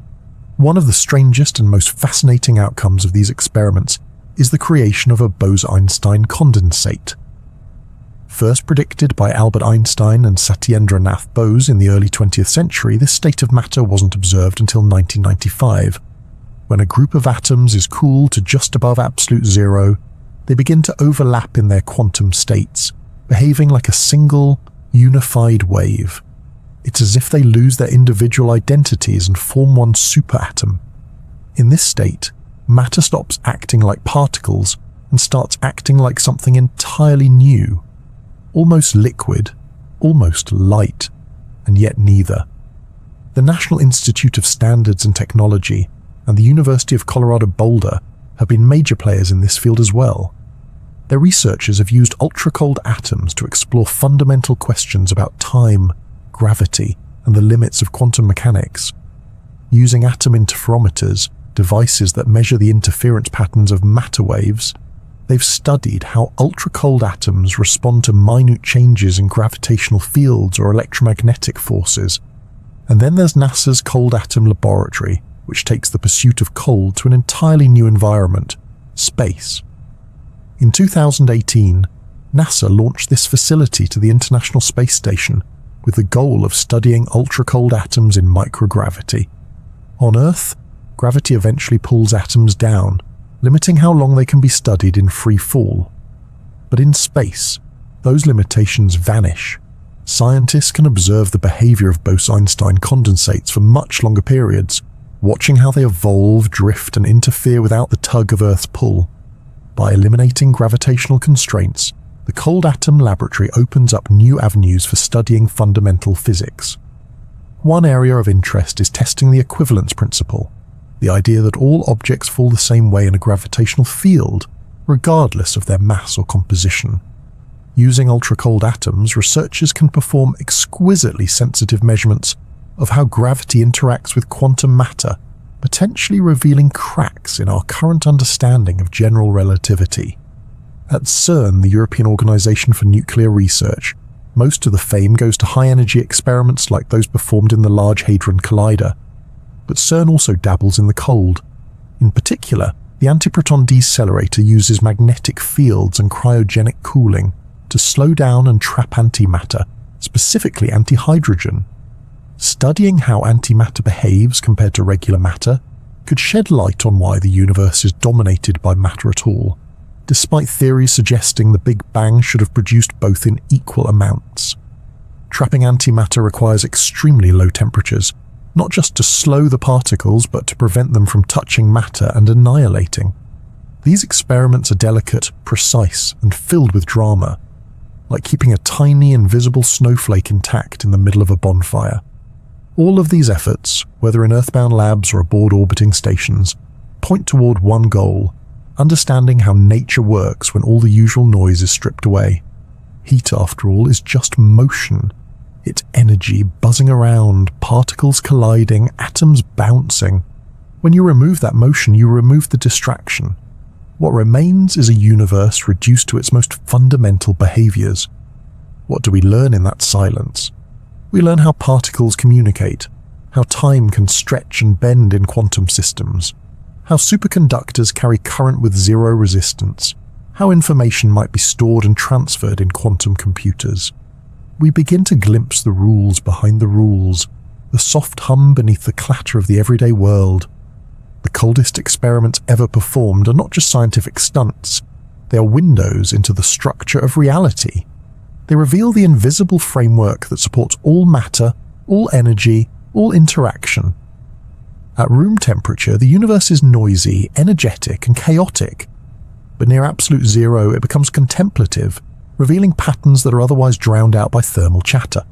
One of the strangest and most fascinating outcomes of these experiments is the creation of a Bose-Einstein condensate. First predicted by Albert Einstein and Satyendra Nath Bose in the early 20th century, this state of matter wasn't observed until 1995. When a group of atoms is cooled to just above absolute zero, they begin to overlap in their quantum states, behaving like a single, unified wave. It's as if they lose their individual identities and form one superatom. In this state, matter stops acting like particles and starts acting like something entirely new, almost liquid, almost light, and yet neither. The National Institute of Standards and Technology and the University of Colorado Boulder have been major players in this field as well. Their researchers have used ultra-cold atoms to explore fundamental questions about time, gravity, and the limits of quantum mechanics. Using atom interferometers, devices that measure the interference patterns of matter waves, they've studied how ultra-cold atoms respond to minute changes in gravitational fields or electromagnetic forces. And then there's NASA's Cold Atom Laboratory, which takes the pursuit of cold to an entirely new environment: space. In 2018, NASA launched this facility to the International Space Station with the goal of studying ultra-cold atoms in microgravity. On Earth, gravity eventually pulls atoms down, limiting how long they can be studied in free fall. But in space, those limitations vanish. Scientists can observe the behavior of Bose-Einstein condensates for much longer periods, watching how they evolve, drift, and interfere without the tug of Earth's pull. By eliminating gravitational constraints, the Cold Atom Laboratory opens up new avenues for studying fundamental physics. One area of interest is testing the equivalence principle, the idea that all objects fall the same way in a gravitational field, regardless of their mass or composition. Using ultra-cold atoms, researchers can perform exquisitely sensitive measurements of how gravity interacts with quantum matter, potentially revealing cracks in our current understanding of general relativity. At CERN, the European Organization for Nuclear Research, most of the fame goes to high-energy experiments like those performed in the Large Hadron Collider. But CERN also dabbles in the cold. In particular, the antiproton decelerator uses magnetic fields and cryogenic cooling to slow down and trap antimatter, specifically antihydrogen. Studying how antimatter behaves compared to regular matter could shed light on why the universe is dominated by matter at all, despite theories suggesting the Big Bang should have produced both in equal amounts. Trapping antimatter requires extremely low temperatures, not just to slow the particles but to prevent them from touching matter and annihilating. These experiments are delicate, precise, and filled with drama, like keeping a tiny invisible snowflake intact in the middle of a bonfire. All of these efforts, whether in earthbound labs or aboard orbiting stations, point toward one goal: understanding how nature works when all the usual noise is stripped away. Heat, after all, is just motion. It's energy buzzing around, particles colliding, atoms bouncing. When you remove that motion, you remove the distraction. What remains is a universe reduced to its most fundamental behaviors. What do we learn in that silence? We learn how particles communicate, how time can stretch and bend in quantum systems, how superconductors carry current with zero resistance, how information might be stored and transferred in quantum computers. We begin to glimpse the rules behind the rules, the soft hum beneath the clatter of the everyday world. The coldest experiments ever performed are not just scientific stunts, they are windows into the structure of reality. They reveal the invisible framework that supports all matter, all energy, all interaction. At room temperature, the universe is noisy, energetic, and chaotic. But near absolute zero, it becomes contemplative, revealing patterns that are otherwise drowned out by thermal chatter.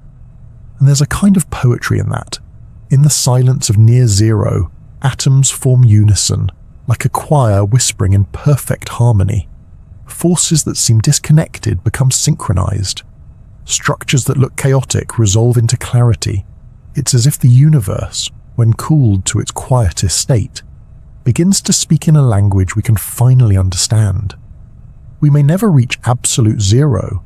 And there's a kind of poetry in that. In the silence of near zero, atoms form unison, like a choir whispering in perfect harmony. Forces that seem disconnected become synchronized. Structures that look chaotic resolve into clarity. It's as if the universe, when cooled to its quietest state, begins to speak in a language we can finally understand. We may never reach absolute zero,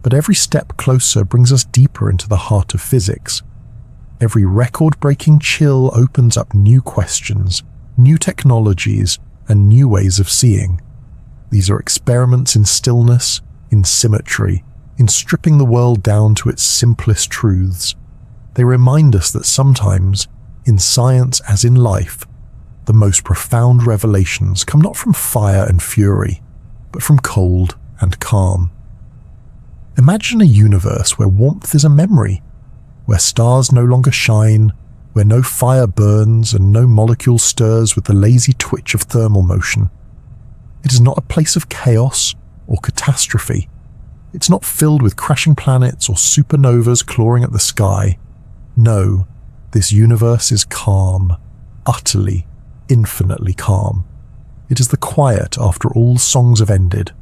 but every step closer brings us deeper into the heart of physics. Every record-breaking chill opens up new questions, new technologies, and new ways of seeing. These are experiments in stillness, in symmetry, in stripping the world down to its simplest truths. They remind us that sometimes, in science as in life, the most profound revelations come not from fire and fury, but from cold and calm. Imagine a universe where warmth is a memory, where stars no longer shine, where no fire burns and no molecule stirs with the lazy twitch of thermal motion. It is not a place of chaos or catastrophe. It's not filled with crashing planets or supernovas clawing at the sky. No, this universe is calm, utterly, infinitely calm. It is the quiet after all songs have ended,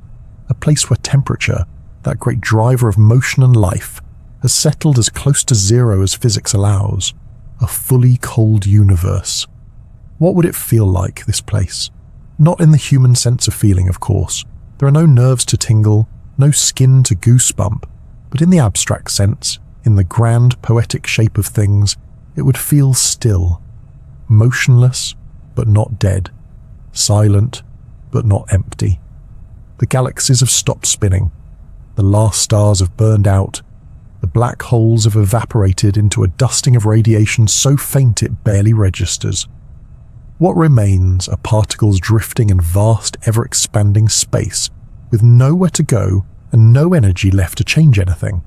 a place where temperature, that great driver of motion and life, has settled as close to zero as physics allows, a fully cold universe. What would it feel like, this place? Not in the human sense of feeling, of course. There are no nerves to tingle, no skin to goosebump, but in the abstract sense, in the grand poetic shape of things, it would feel still, motionless, but not dead, silent, but not empty. The galaxies have stopped spinning, the last stars have burned out, the black holes have evaporated into a dusting of radiation so faint it barely registers. What remains are particles drifting in vast, ever-expanding space, with nowhere to go and no energy left to change anything.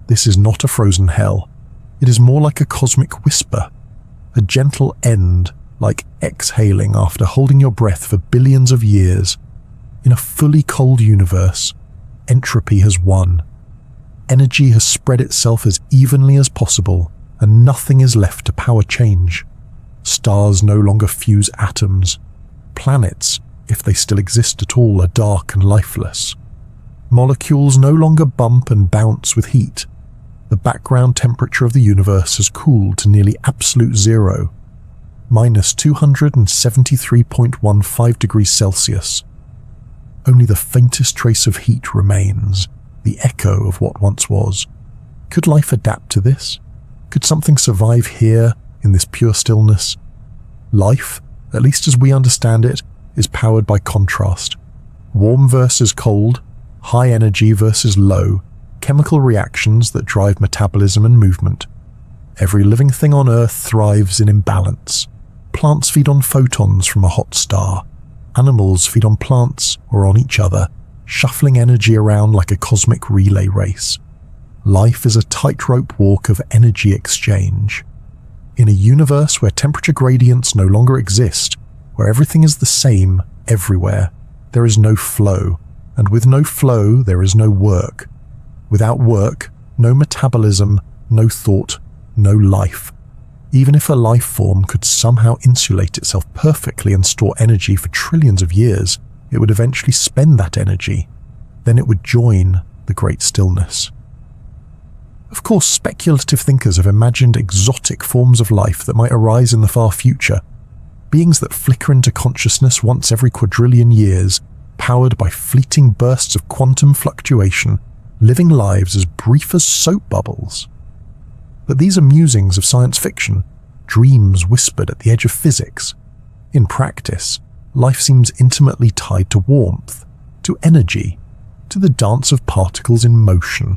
This is not a frozen hell. It is more like a cosmic whisper, a gentle end, like exhaling after holding your breath for billions of years. In a fully cold universe, entropy has won. Energy has spread itself as evenly as possible, and nothing is left to power change. Stars no longer fuse atoms. Planets, if they still exist at all, are dark and lifeless. Molecules no longer bump and bounce with heat. The background temperature of the universe has cooled to nearly absolute zero, minus 273.15 degrees Celsius. Only the faintest trace of heat remains, the echo of what once was. Could life adapt to this? Could something survive here, in this pure stillness? Life, at least as we understand it, is powered by contrast. Warm versus cold, high energy versus low, chemical reactions that drive metabolism and movement. Every living thing on Earth thrives in imbalance. Plants feed on photons from a hot star. Animals feed on plants or on each other, shuffling energy around like a cosmic relay race. Life is a tightrope walk of energy exchange. In a universe where temperature gradients no longer exist, where everything is the same everywhere, there is no flow, and with no flow there is no work. Without work, no metabolism, no thought, no life. Even if a life form could somehow insulate itself perfectly and store energy for trillions of years, it would eventually spend that energy. Then it would join the great stillness. Of course, speculative thinkers have imagined exotic forms of life that might arise in the far future, beings that flicker into consciousness once every quadrillion years, powered by fleeting bursts of quantum fluctuation, living lives as brief as soap bubbles. But these are musings of science fiction, dreams whispered at the edge of physics. In practice, life seems intimately tied to warmth, to energy, to the dance of particles in motion.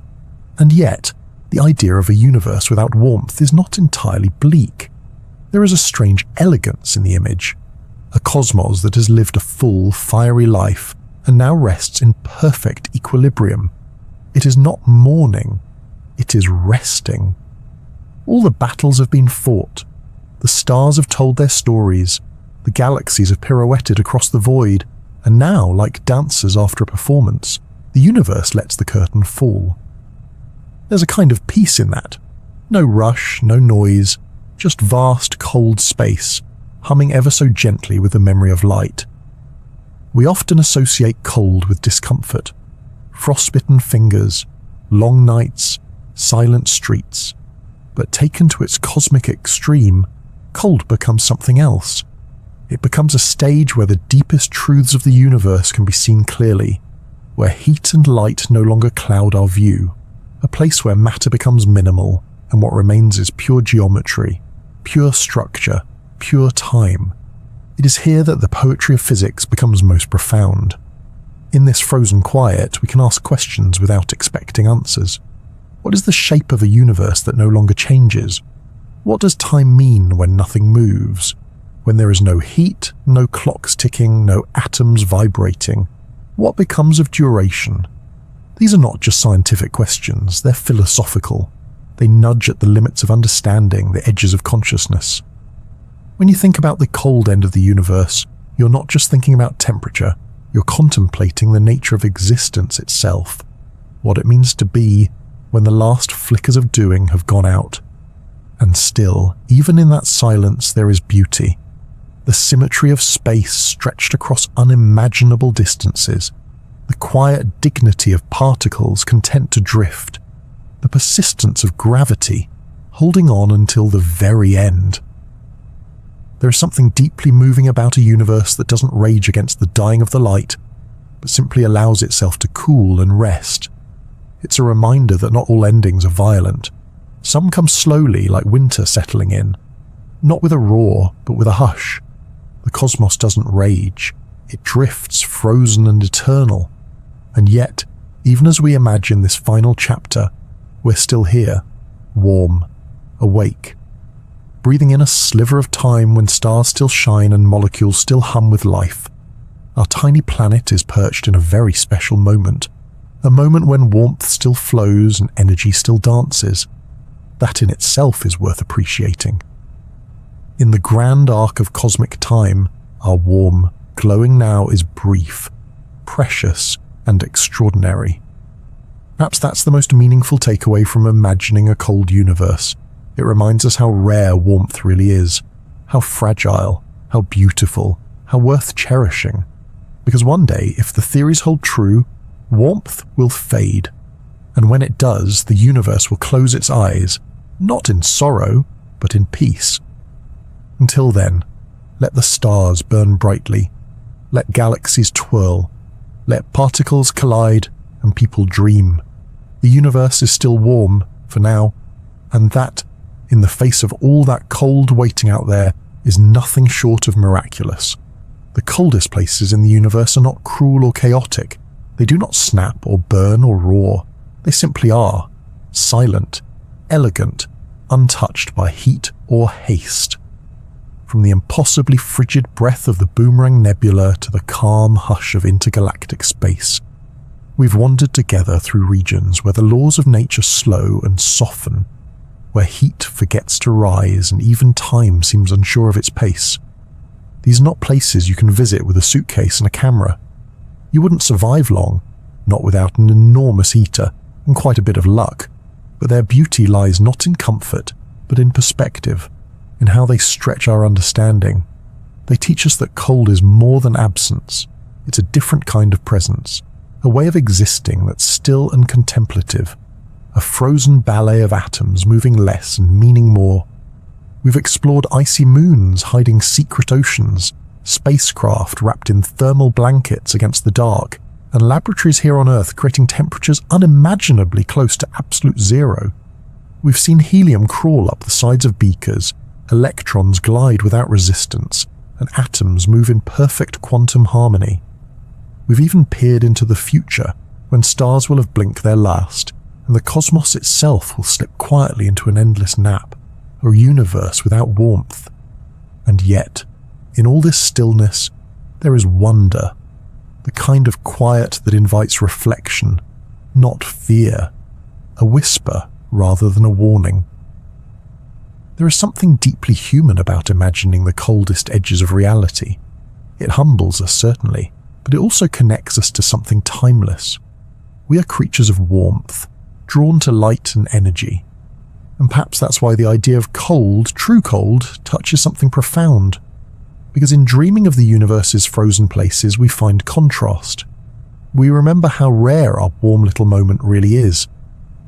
And yet, the idea of a universe without warmth is not entirely bleak. There is a strange elegance in the image, a cosmos that has lived a full, fiery life and now rests in perfect equilibrium. It is not mourning, it is resting. All the battles have been fought, the stars have told their stories, the galaxies have pirouetted across the void, And now, like dancers after a performance, the universe lets the curtain fall. There's a kind of peace in that. No rush, no noise, just vast, cold space, humming ever so gently with the memory of light. We often associate cold with discomfort. Frostbitten fingers, long nights, silent streets. But taken to its cosmic extreme, cold becomes something else. It becomes a stage where the deepest truths of the universe can be seen clearly, where heat and light no longer cloud our view, a place where matter becomes minimal and what remains is pure geometry, pure structure, pure time. It is here that the poetry of physics becomes most profound. In this frozen quiet, we can ask questions without expecting answers. What is the shape of a universe that no longer changes? What does time mean when nothing moves? When there is no heat, no clocks ticking, no atoms vibrating? What becomes of duration? These are not just scientific questions, they're philosophical. They nudge at the limits of understanding, the edges of consciousness. When you think about the cold end of the universe, you're not just thinking about temperature, you're contemplating the nature of existence itself, what it means to be when the last flickers of doing have gone out. And still, even in that silence, there is beauty. The symmetry of space stretched across unimaginable distances, the quiet dignity of particles content to drift, the persistence of gravity, holding on until the very end. There is something deeply moving about a universe that doesn't rage against the dying of the light, but simply allows itself to cool and rest. It's a reminder that not all endings are violent. Some come slowly, like winter settling in, not with a roar, but with a hush. The cosmos doesn't rage. It drifts, frozen and eternal. And yet, even as we imagine this final chapter, we're still here, warm, awake, breathing in a sliver of time when stars still shine and molecules still hum with life. Our tiny planet is perched in a very special moment, a moment when warmth still flows and energy still dances. That in itself is worth appreciating. In the grand arc of cosmic time, our warm, glowing now is brief, precious, and extraordinary. Perhaps that's the most meaningful takeaway from imagining a cold universe. It reminds us how rare warmth really is, how fragile, how beautiful, how worth cherishing. Because one day, if the theories hold true, warmth will fade. And when it does, the universe will close its eyes, not in sorrow, but in peace. Until then, let the stars burn brightly, let galaxies twirl, let particles collide and people dream. The universe is still warm, for now, and that, in the face of all that cold waiting out there, is nothing short of miraculous. The coldest places in the universe are not cruel or chaotic. They do not snap or burn or roar. They simply are, silent, elegant, untouched by heat or haste. From the impossibly frigid breath of the Boomerang Nebula to the calm hush of intergalactic space, we've wandered together through regions where the laws of nature slow and soften, where heat forgets to rise and even time seems unsure of its pace. These are not places you can visit with a suitcase and a camera. You wouldn't survive long, not without an enormous heater and quite a bit of luck, but their beauty lies not in comfort, but in perspective, in how they stretch our understanding. They teach us that cold is more than absence. It's a different kind of presence, a way of existing that's still and contemplative, a frozen ballet of atoms moving less and meaning more. We've explored icy moons hiding secret oceans, spacecraft wrapped in thermal blankets against the dark, and laboratories here on Earth creating temperatures unimaginably close to absolute zero. We've seen helium crawl up the sides of beakers, electrons glide without resistance, and atoms move in perfect quantum harmony. We've even peered into the future, when stars will have blinked their last, and the cosmos itself will slip quietly into an endless nap, a universe without warmth. And yet, in all this stillness, there is wonder, the kind of quiet that invites reflection, not fear, a whisper rather than a warning. There is something deeply human about imagining the coldest edges of reality. It humbles us, certainly, but it also connects us to something timeless. We are creatures of warmth, drawn to light and energy. And perhaps that's why the idea of cold, true cold, touches something profound. Because in dreaming of the universe's frozen places, we find contrast. We remember how rare our warm little moment really is.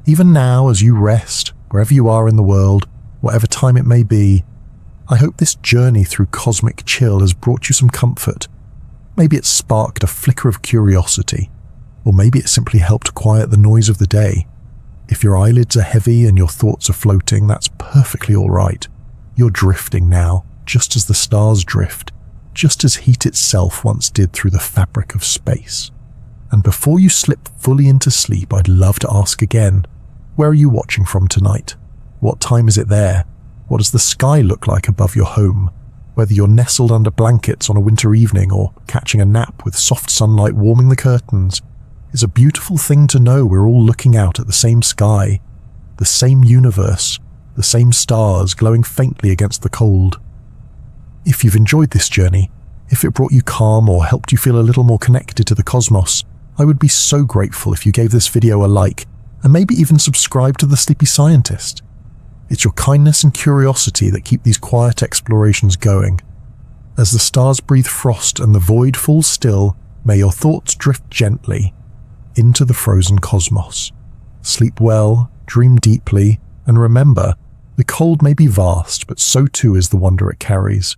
Even now, as you rest, wherever you are in the world, whatever time it may be, I hope this journey through cosmic chill has brought you some comfort. Maybe it sparked a flicker of curiosity, or maybe it simply helped quiet the noise of the day. If your eyelids are heavy and your thoughts are floating, that's perfectly all right. You're drifting now, just as the stars drift, just as heat itself once did through the fabric of space. And before you slip fully into sleep, I'd love to ask again, where are you watching from tonight? What time is it there? What does the sky look like above your home? Whether you're nestled under blankets on a winter evening or catching a nap with soft sunlight warming the curtains, it's a beautiful thing to know we're all looking out at the same sky, the same universe, the same stars glowing faintly against the cold. If you've enjoyed this journey, if it brought you calm or helped you feel a little more connected to the cosmos, I would be so grateful if you gave this video a like and maybe even subscribe to The Sleepy Scientist. It's your kindness and curiosity that keep these quiet explorations going. As the stars breathe frost and the void falls still, may your thoughts drift gently into the frozen cosmos. Sleep well, dream deeply, and remember, the cold may be vast, but so too is the wonder it carries.